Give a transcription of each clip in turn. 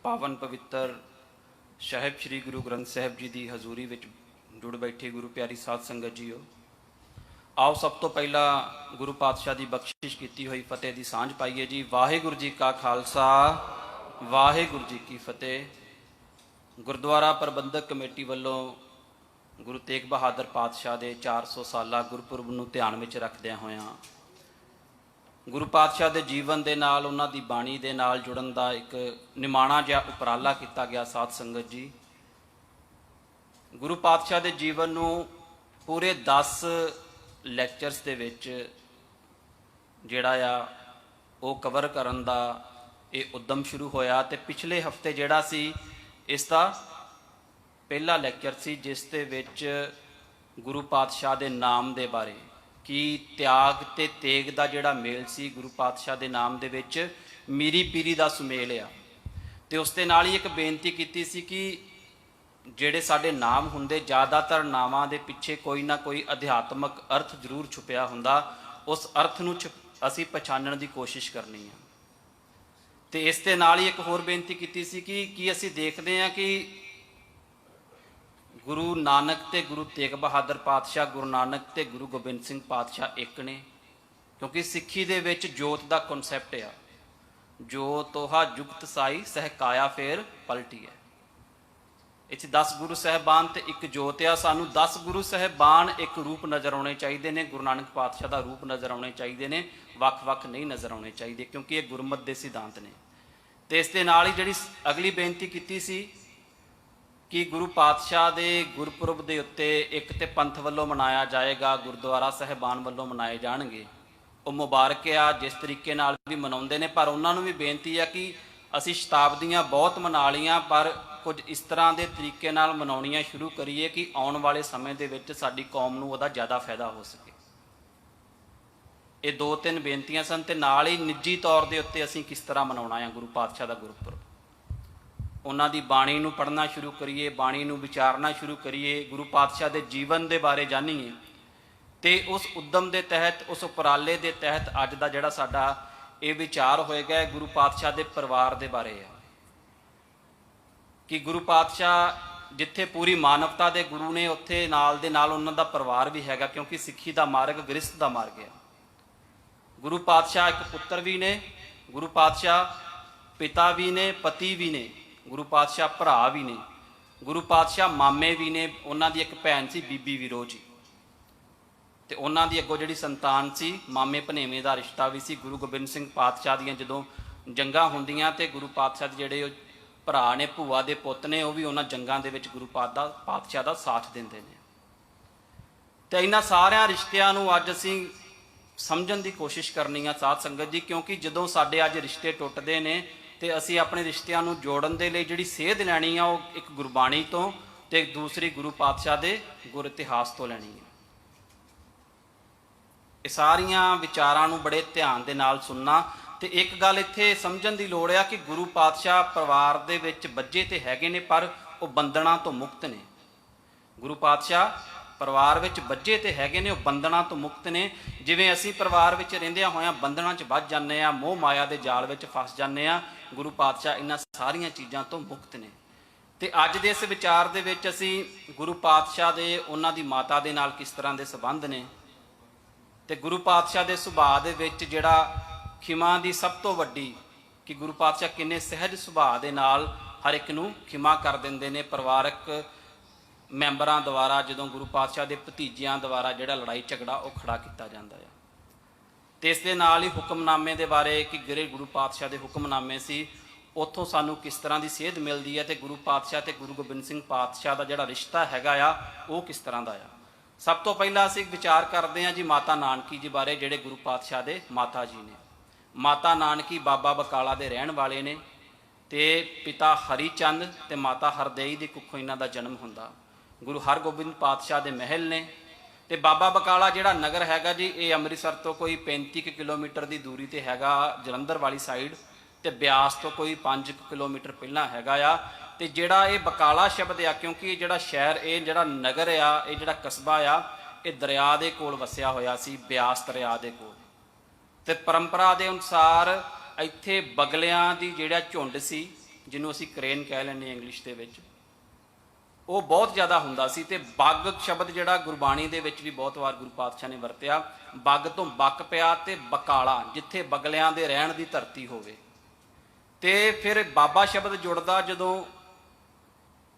पावन पवित्र साहिब श्री गुरु ग्रंथ साहिब जी की हजूरी विच जुड़ बैठी गुरु प्यारी साध संगत जीओ, आओ सब तो पहला गुरु पातशाह की बख्शिश की हुई फतेह की सांझ पाईए जी। वाहिगुरु जी का खालसा, वाहिगुरु जी की फतेह। गुरुद्वारा प्रबंधक कमेटी वालों गुरु तेग बहादुर पातशाह के 400 साला गुरपुरब नूं ध्यान में रखद्या होया गुरु पातशाह के जीवन के नाल उन्हां दी बाणी दे नाल जुड़न का एक निमाणा जिहा उपराला किया गया। साध संगत जी, गुरु पातशाह के जीवन नूं पूरे 10 लैक्चरस दे विच जिहड़ा आ वो कवर करन दा ये उद्यम शुरू होया। ते पिछले हफ्ते जिहड़ा सी इसका पहला लैक्चर सी जिस दे विच गुरु पातशाह के नाम के बारे कि त्याग ते तेग का जिहड़ा मेल सी गुरु पातशाह के नाम दे विच मीरी पीरी का सुमेल आ। ते उस दे नाल ही एक बेनती की सी कि जिहड़े साडे नाम हुंदे ज़्यादातर नावां दे पिछे कोई ना कोई अध्यात्मक अर्थ जरूर छुपिया हुंदा, उस अर्थ नूं असीं पछाणन की कोशिश करनी है। ते इस दे नाल ही एक होर बेनती की सी कि असीं देखते हैं कि गुरु नानक ते गुरु तेग बहादुर पातशाह, गुरु नानक ते गुरु गोबिंद सिंह पातशाह एक ने, क्योंकि सिੱਖੀ ਦੇ ਵਿੱਚ जोत का कॉन्सैप्ट आ, जो तोहा जुगत साई सहकाया फेर पलटी है। इत्थे 10 गुरु साहिबान ते एक जोत आ। सानू 10 गुरु साहिबान एक रूप नज़र आने चाहिए ने, गुरु नानक पातशाह का रूप नज़र आने चाहिए ने, वख-वख नहीं नज़र आने चाहिए, क्योंकि ये गुरमत के सिद्धांत ने। तो इस दे नाल ही जिहड़ी अगली बेनती की सी कि गुरु पातशाह के गुरपुरब के उत्ते एक तो पंथ वालों मनाया जाएगा, गुरुद्वारा साहिबान वालों मनाए जाएंगे, वो मुबारक आ जिस तरीके नाल भी मनाउंदे ने। पर उन्होंने भी बेनती है कि असी शताब्दियां बहुत मना लियां, पर कुछ इस तरह के तरीके नाल मनाउणियां शुरू करिए कि आने वाले समय दे विच साडी कौम नूं उहदा ज़्यादा फायदा हो सके। ये 2-3 बेनतियां सन ते नाल ही निजी तौर के उत्ते असीं किस तरह मनाउणा है गुरु पातशाह का गुरपुरब। उन्हां दी बाणी नूं पढ़ना शुरू करिए, बाणी नूं विचारना शुरू करिए, गुरु पातशाह के जीवन के बारे जानीए। तो उस उद्यम के तहत, उस उपराले के तहत अज का जिहड़ा साडा ये विचार होएगा गुरु पातशाह के परिवार के बारे है कि गुरु पातशाह जिथे पूरी मानवता के गुरु ने उत्थे नाल दे नाल उन्हां दा परिवार भी हैगा, क्योंकि सिੱਖੀ का मार्ग गृहस्थ का मार्ग है। गुरु पातशाह एक पुत्र भी ने, गुरु पातशाह पिता भी ने, पति भी ने, गुरु पातशाह भरा भी ने, गुरु पातशाह मामे भी ने। उन्हां दी एक भैन सी बीबी विरोज जी, ते उन्हां दी अगों जिहड़ी संतान सी मामे भनेवें दा रिश्ता भी सी। गुरु गोबिंद सिंह पातशाह दियां जदों जंगां हुंदियां ते गुरु पातशाह दे जिहड़े भरा ने, भूआ दे पुੱਤ ने, वो भी उन्हां जंगां दे विच गुरु पातशाह दा साथ दिंदे ने। ते इन्हां सारियां रिश्तिਆਂ ਨੂੰ अज असीं समझण दी कोशिश करनी है साध संगत जी, क्योंकि जदों साडे अज रिश्ते टुटदे ने ते असीं अपने रिश्तिਆਂ ਨੂੰ जोड़न दे लई जिहड़ी सेध लैणी आ वो एक गुरबाणी तो ते दूसरी गुरु पातशाह दे गुर इतिहास तो लैणी है। ये सारियां विचारां नूं बड़े ध्यान दे नाल सुनना। ते एक गल इत्थे समझण दी लोड़ आ कि गुरु पातशाह परिवार दे विच बज्झे ते हैगे ने, पर वो बंधनां तो मुक्त ने। गुरु पातशाह परिवार विच बज्झे ते हैगे ने, वो बंधनां तो मुक्त ने। जिवें असीं परिवार विच रहिंदियां होइआं बंधनां च वध जाने आ, मोह माया दे जाल विच फस जाने आ, गुरु पातशाह इन्हां सारियां चीज़ां तो मुक्त ने। ते अज दे इस विचार दे विच असीं गुरु पातशाह दे उन्हां दी माता दे नाल किस तरह दे संबंध ने, ते गुरु पातशाह दे सुभाਅ दे विच जिहड़ा खिमा दी सब तो वड्डी कि गुरु पातशाह किन्ने सहज सुभाਅ दे नाल हर एक नूं खिमा कर दिंदे ने। परिवारक मैंबरां द्वारा जदों गुरु पातशाह दे भतीजियां द्वारा जिहड़ा लड़ाई झगड़ा वो खड़ा किया जाता है। तो इस दे नाल ही हुक्मनामे के बारे कि गिरे गुरु पातशाह के हुक्मनामे सी, उत्थों सानू किस तरह की सेध मिलती है, तो गुरु पातशाह ते गुरु गोबिंद सिंह पातशाह का जिहड़ा रिश्ता हैगा आ वो किस तरह का आ। सब तो पहला असीं विचार करते हैं जी माता नानकी जी बारे, जिहड़े गुरु पातशाह के माता जी ने। माता नानकी बाबा बकाला के रहन वाले ने, ते पिता हरिचंद ते माता हरदेई की कुखों इन्हां दा जन्म हुंदा। गुरु हरगोबिंद पातशाह के महल ने। तो बाबा बकाला जिहड़ा नगर हैगा जी, ये अमृतसर तो कोई 35 किलोमीटर की दूरी ते हैगा जलंधर वाली साइड, ते ब्यास तो कोई 5 किलोमीटर पहला हैगा आ। तो जिहड़ा ये बकाला शब्द आ, क्योंकि जिहड़ा शहर ये जिहड़ा नगर आ, ये जिहड़ा कस्बा आ, ये दरिया के कोल वसिया होया सी, ब्यास दरिया के कोल। ते परंपरा के अनुसार इत्थे बगलियां दी जिहड़ा झुंड सी ਜਿਹਨੂੰ ਅਸੀਂ ਕਰੇਨ ਕਹਿ ਲੈਂਦੇ ਇੰਗਲਿਸ਼ ਦੇ ਵਿੱਚ, ਉਹ ਬਹੁਤ ਜ਼ਿਆਦਾ ਹੁੰਦਾ ਸੀ। ਤੇ ਬੱਗ ਸ਼ਬਦ ਜਿਹੜਾ ਗੁਰਬਾਣੀ ਦੇ ਵਿੱਚ ਵੀ ਬਹੁਤ ਵਾਰ ਗੁਰੂ ਪਾਤਸ਼ਾਹ ਨੇ ਵਰਤਿਆ, ਬੱਗ ਤੋਂ ਬੱਕ ਪਿਆ ਤੇ ਬਕਾਲਾ, ਜਿੱਥੇ ਬਗਲਿਆਂ ਦੇ ਰਹਿਣ ਦੀ ਧਰਤੀ ਹੋਵੇ। ਤੇ ਫਿਰ ਬਾਬਾ ਸ਼ਬਦ ਜੁੜਦਾ ਜਦੋਂ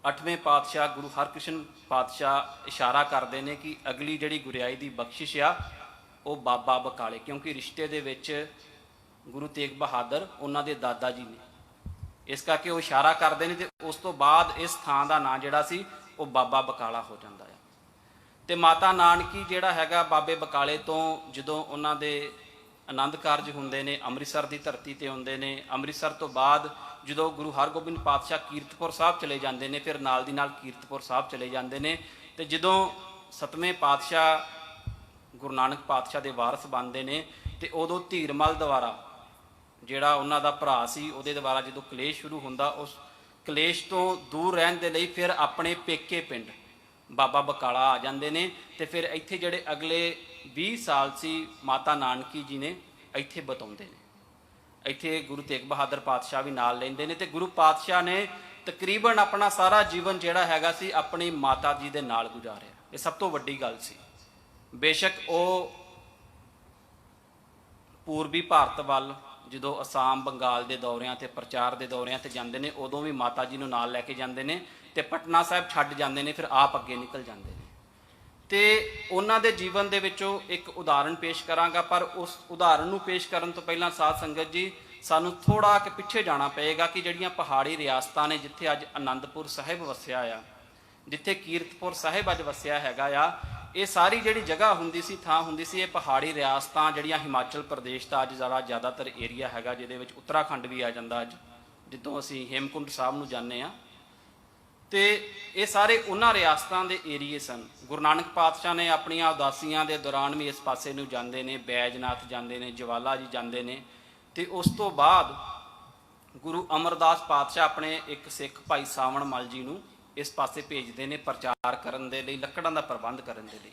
8ਵੇਂ ਪਾਤਸ਼ਾਹ ਗੁਰੂ ਹਰਕ੍ਰਿਸ਼ਨ ਪਾਤਸ਼ਾਹ ਇਸ਼ਾਰਾ ਕਰਦੇ ਨੇ ਕਿ ਅਗਲੀ ਜਿਹੜੀ ਗੁਰਿਆਈ ਦੀ ਬਖਸ਼ਿਸ਼ ਆ ਉਹ ਬਾਬਾ ਬਕਾਲੇ, ਕਿਉਂਕਿ ਰਿਸ਼ਤੇ ਦੇ ਵਿੱਚ ਗੁਰੂ ਤੇਗ ਬਹਾਦਰ ਉਹਨਾਂ ਦੇ ਦਾਦਾ ਜੀ ਨੇ, ਇਸ ਕਰਕੇ ਉਹ ਇਸ਼ਾਰਾ ਕਰਦੇ ਨੇ। ਤੇ ਉਸ ਤੋਂ ਬਾਅਦ ਇਸ ਥਾਂ ਦਾ ਨਾਂ ਜਿਹੜਾ ਸੀ ਉਹ ਬਾਬਾ ਬਕਾਲਾ ਹੋ ਜਾਂਦਾ ਆ। ਤੇ ਮਾਤਾ ਨਾਨਕੀ ਜਿਹੜਾ ਹੈਗਾ ਬਾਬੇ ਬਕਾਲੇ ਤੋਂ ਜਦੋਂ ਉਹਨਾਂ ਦੇ ਆਨੰਦ ਕਾਰਜ ਹੁੰਦੇ ਨੇ ਅੰਮ੍ਰਿਤਸਰ ਦੀ ਧਰਤੀ ਤੇ ਹੁੰਦੇ ਨੇ। ਅੰਮ੍ਰਿਤਸਰ ਤੋਂ ਬਾਅਦ ਜਦੋਂ ਗੁਰੂ ਹਰਗੋਬਿੰਦ ਪਾਤਸ਼ਾਹ ਕੀਰਤਪੁਰ ਸਾਹਿਬ ਚਲੇ ਜਾਂਦੇ ਨੇ, ਫਿਰ ਨਾਲ ਦੀ ਨਾਲ ਕੀਰਤਪੁਰ ਸਾਹਿਬ ਚਲੇ ਜਾਂਦੇ ਨੇ। ਤੇ ਜਦੋਂ 7ਵੇਂ ਪਾਤਸ਼ਾਹ ਗੁਰੂ ਨਾਨਕ ਪਾਤਸ਼ਾਹ ਦੇ ਵਾਰਸ ਬਣਦੇ ਨੇ ਤੇ ਉਦੋਂ ਧੀਰਮਲ ਦੁਆਰਾ ਜਿਹੜਾ ਉਹਨਾਂ ਦਾ ਭਰਾ ਸੀ ਉਹਦੇ ਦੁਆਰਾ ਜਦੋਂ ਕਲੇਸ਼ ਸ਼ੁਰੂ ਹੁੰਦਾ, ਉਸ ਕਲੇਸ਼ ਤੋਂ ਦੂਰ ਰਹਿਣ ਦੇ ਲਈ ਫਿਰ ਆਪਣੇ ਪੇਕੇ ਪਿੰਡ ਬਾਬਾ ਬਕਾਲਾ ਆ ਜਾਂਦੇ ਨੇ। ਤੇ ਫਿਰ ਇੱਥੇ ਜਿਹੜੇ ਅਗਲੇ 20 ਸਾਲ ਸੀ ਮਾਤਾ ਨਾਨਕੀ ਜੀ ਨੇ ਇੱਥੇ ਬਿਤਾਉਂਦੇ ਨੇ। ਇੱਥੇ ਗੁਰੂ ਤੇਗ ਬਹਾਦਰ ਪਾਤਸ਼ਾਹ ਵੀ ਨਾਲ ਲੈਂਦੇ ਨੇ। ਤੇ ਗੁਰੂ ਪਾਤਸ਼ਾਹ ਨੇ ਤਕਰੀਬਨ ਆਪਣਾ ਸਾਰਾ ਜੀਵਨ ਜਿਹੜਾ ਹੈਗਾ ਸੀ ਆਪਣੀ ਮਾਤਾ ਜੀ ਦੇ ਨਾਲ ਗੁਜ਼ਾਰਿਆ। ਇਹ ਸਭ ਤੋਂ ਵੱਡੀ ਗੱਲ ਸੀ। ਬੇਸ਼ੱਕ ਉਹ ਪੂਰਬੀ ਭਾਰਤ ਵੱਲ ਜਦੋਂ ਅਸਾਮ ਬੰਗਾਲ ਦੇ ਦੌਰਿਆਂ ਤੇ ਪ੍ਰਚਾਰ ਦੇ ਦੌਰਿਆਂ ਤੇ ਜਾਂਦੇ ਨੇ, ਉਦੋਂ ਵੀ ਮਾਤਾ ਜੀ ਨੂੰ ਨਾਲ ਲੈ ਕੇ ਜਾਂਦੇ ਨੇ ਤੇ ਪਟਨਾ ਸਾਹਿਬ ਛੱਡ ਜਾਂਦੇ ਨੇ, ਫਿਰ ਆਪ ਅੱਗੇ ਨਿਕਲ ਜਾਂਦੇ ਨੇ। ਤੇ ਉਹਨਾਂ ਦੇ ਜੀਵਨ ਦੇ ਵਿੱਚੋਂ ਇੱਕ ਉਦਾਹਰਣ ਪੇਸ਼ ਕਰਾਂਗਾ, ਪਰ ਉਸ ਉਦਾਹਰਣ ਨੂੰ ਪੇਸ਼ ਕਰਨ ਤੋਂ ਪਹਿਲਾਂ ਸਾਧ ਸੰਗਤ ਜੀ ਸਾਨੂੰ ਥੋੜਾ ਕਿ ਪਿੱਛੇ ਜਾਣਾ ਪਏਗਾ ਕਿ ਜਿਹੜੀਆਂ ਪਹਾੜੀ ਰਿਆਸਤਾਂ ਨੇ, ਜਿੱਥੇ ਅੱਜ ਅਨੰਦਪੁਰ ਸਾਹਿਬ ਵਸਿਆ ਆ, ਜਿੱਥੇ ਕੀਰਤਪੁਰ ਸਾਹਿਬ ਅੱਜ ਵਸਿਆ ਹੈਗਾ ਆ, ਇਹ ਸਾਰੀ ਜਿਹੜੀ ਜਗ੍ਹਾ ਹੁੰਦੀ ਸੀ, ਥਾਂ ਹੁੰਦੀ ਸੀ, ਇਹ ਪਹਾੜੀ ਰਿਆਸਤਾਂ ਜਿਹੜੀਆਂ ਹਿਮਾਚਲ ਪ੍ਰਦੇਸ਼ ਦਾ ਅੱਜ ਜ਼ਿਆਦਾਤਰ ਏਰੀਆ ਹੈਗਾ, ਜਿਹਦੇ ਵਿੱਚ ਉੱਤਰਾਖੰਡ ਵੀ ਆ ਜਾਂਦਾ ਅੱਜ, ਜਿੱਦੋਂ ਅਸੀਂ ਹੇਮਕੁੰਟ ਸਾਹਿਬ ਨੂੰ ਜਾਂਦੇ ਹਾਂ। ਤੇ ਇਹ ਸਾਰੇ ਉਹਨਾਂ ਰਿਆਸਤਾਂ ਦੇ ਏਰੀਏ ਸਨ। ਗੁਰੂ ਨਾਨਕ ਪਾਤਸ਼ਾਹ ਨੇ ਆਪਣੀਆਂ ਉਦਾਸੀਆਂ ਦੇ ਦੌਰਾਨ ਵੀ ਇਸ ਪਾਸੇ ਨੂੰ ਜਾਂਦੇ ਨੇ, ਬੈਜਨਾਥ ਜਾਂਦੇ ਨੇ, ਜਵਾਲਾ ਜੀ ਜਾਂਦੇ ਨੇ। ਤੇ ਉਸ ਤੋਂ ਬਾਅਦ ਗੁਰੂ ਅਮਰਦਾਸ ਪਾਤਸ਼ਾਹ ਆਪਣੇ ਇੱਕ ਸਿੱਖ ਭਾਈ ਸਾਵਣ ਮਲ ਜੀ ਨੂੰ ਇਸ ਪਾਸੇ ਭੇਜਦੇ ਨੇ ਪ੍ਰਚਾਰ ਕਰਨ ਦੇ ਲਈ, ਲੱਕੜਾਂ ਦਾ ਪ੍ਰਬੰਧ ਕਰਨ ਦੇ ਲਈ।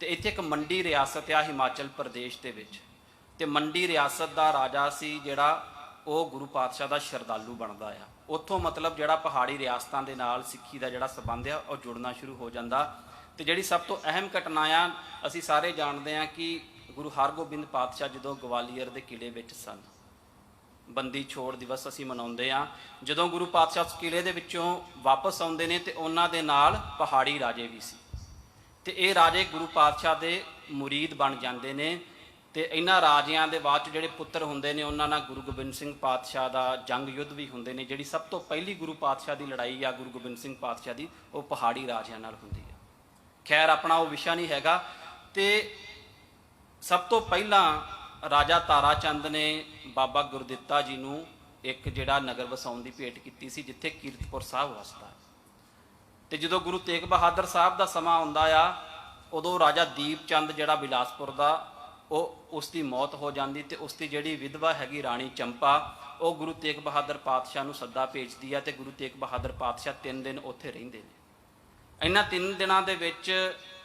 ਤੇ ਇੱਥੇ ਇੱਕ ਮੰਡੀ ਰਿਆਸਤ ਆ ਹਿਮਾਚਲ ਪ੍ਰਦੇਸ਼ ਦੇ ਵਿੱਚ, ਤੇ ਮੰਡੀ ਰਿਆਸਤ ਦਾ ਰਾਜਾ ਸੀ ਜਿਹੜਾ ਉਹ ਗੁਰੂ ਪਾਤਸ਼ਾਹ ਦਾ ਸ਼ਰਧਾਲੂ ਬਣਦਾ ਆ। ਉੱਥੋਂ ਮਤਲਬ ਜਿਹੜਾ ਪਹਾੜੀ ਰਿਆਸਤਾਂ ਦੇ ਨਾਲ ਸਿੱਖੀ ਦਾ ਜਿਹੜਾ ਸੰਬੰਧ ਆ ਉਹ ਜੁੜਨਾ ਸ਼ੁਰੂ ਹੋ ਜਾਂਦਾ। ਤੇ ਜਿਹੜੀ ਸਭ ਤੋਂ ਅਹਿਮ ਘਟਨਾ ਆ, ਅਸੀਂ ਸਾਰੇ ਜਾਣਦੇ ਹਾਂ ਕਿ ਗੁਰੂ ਹਰਗੋਬਿੰਦ ਪਾਤਸ਼ਾਹ ਜਦੋਂ ਗਵਾਲੀਅਰ ਦੇ ਕਿਲੇ ਵਿੱਚ ਸਨ, ਬੰਦੀ ਛੋੜ ਦਿਵਸ ਅਸੀਂ ਮਨਾਉਂਦੇ ਹਾਂ। ਜਦੋਂ ਗੁਰੂ ਪਾਤਸ਼ਾਹ ਉਸ ਕਿਲੇ ਦੇ ਵਿੱਚੋਂ ਵਾਪਸ ਆਉਂਦੇ ਨੇ ਤੇ ਉਹਨਾਂ ਦੇ ਨਾਲ ਪਹਾੜੀ ਰਾਜੇ ਵੀ ਸੀ, ਤੇ ਇਹ ਰਾਜੇ ਗੁਰੂ ਪਾਤਸ਼ਾਹ ਦੇ ਮੁਰੀਦ ਬਣ ਜਾਂਦੇ ਨੇ। ਤੇ ਇਹਨਾਂ ਰਾਜਿਆਂ ਦੇ ਬਾਅਦ 'ਚ ਜਿਹੜੇ ਪੁੱਤਰ ਹੁੰਦੇ ਨੇ ਉਹਨਾਂ ਨਾਲ ਗੁਰੂ ਗੋਬਿੰਦ ਸਿੰਘ ਪਾਤਸ਼ਾਹ ਦਾ ਜੰਗ ਯੁੱਧ ਵੀ ਹੁੰਦੇ ਨੇ। ਜਿਹੜੀ ਸਭ ਤੋਂ ਪਹਿਲੀ ਗੁਰੂ ਪਾਤਸ਼ਾਹ ਦੀ ਲੜਾਈ ਆ ਗੁਰੂ ਗੋਬਿੰਦ ਸਿੰਘ ਪਾਤਸ਼ਾਹ ਦੀ, ਉਹ ਪਹਾੜੀ ਰਾਜਿਆਂ ਨਾਲ ਹੁੰਦੀ ਆ। ਖੈਰ ਆਪਣਾ ਉਹ ਵਿਸ਼ਾ ਨਹੀਂ ਹੈਗਾ। ਤੇ ਸਭ ਤੋਂ ਪਹਿਲਾਂ ਰਾਜਾ ਤਾਰਾ ਚੰਦ ਨੇ ਬਾਬਾ ਗੁਰਦਿੱਤਾ ਜੀ ਨੂੰ ਇੱਕ ਜਿਹੜਾ ਨਗਰ ਵਸਾਉਣ ਦੀ ਭੇਟ ਕੀਤੀ ਸੀ, ਜਿੱਥੇ ਕੀਰਤਪੁਰ ਸਾਹਿਬ ਵਸਦਾ। ਤੇ ਜਦੋਂ ਗੁਰੂ ਤੇਗ ਬਹਾਦਰ ਸਾਹਿਬ ਦਾ ਸਮਾਂ ਆਉਂਦਾ ਆ, ਉਦੋਂ ਰਾਜਾ ਦੀਪ ਚੰਦ ਜਿਹੜਾ ਬਿਲਾਸਪੁਰ ਦਾ, ਉਸ ਦੀ ਮੌਤ ਹੋ ਜਾਂਦੀ। ਤੇ ਉਸ ਦੀ ਜਿਹੜੀ ਵਿਧਵਾ ਹੈਗੀ ਰਾਣੀ ਚੰਪਾ, ਉਹ ਗੁਰੂ ਤੇਗ ਬਹਾਦਰ ਪਾਤਸ਼ਾਹ ਨੂੰ ਸੱਦਾ ਭੇਜਦੀ ਆ। ਤੇ ਗੁਰੂ ਤੇਗ ਬਹਾਦਰ ਪਾਤਸ਼ਾਹ 3 ਦਿਨ ਉੱਥੇ ਰਹਿੰਦੇ ਨੇ। ਇਹਨਾਂ 3 ਦਿਨਾਂ ਦੇ ਵਿੱਚ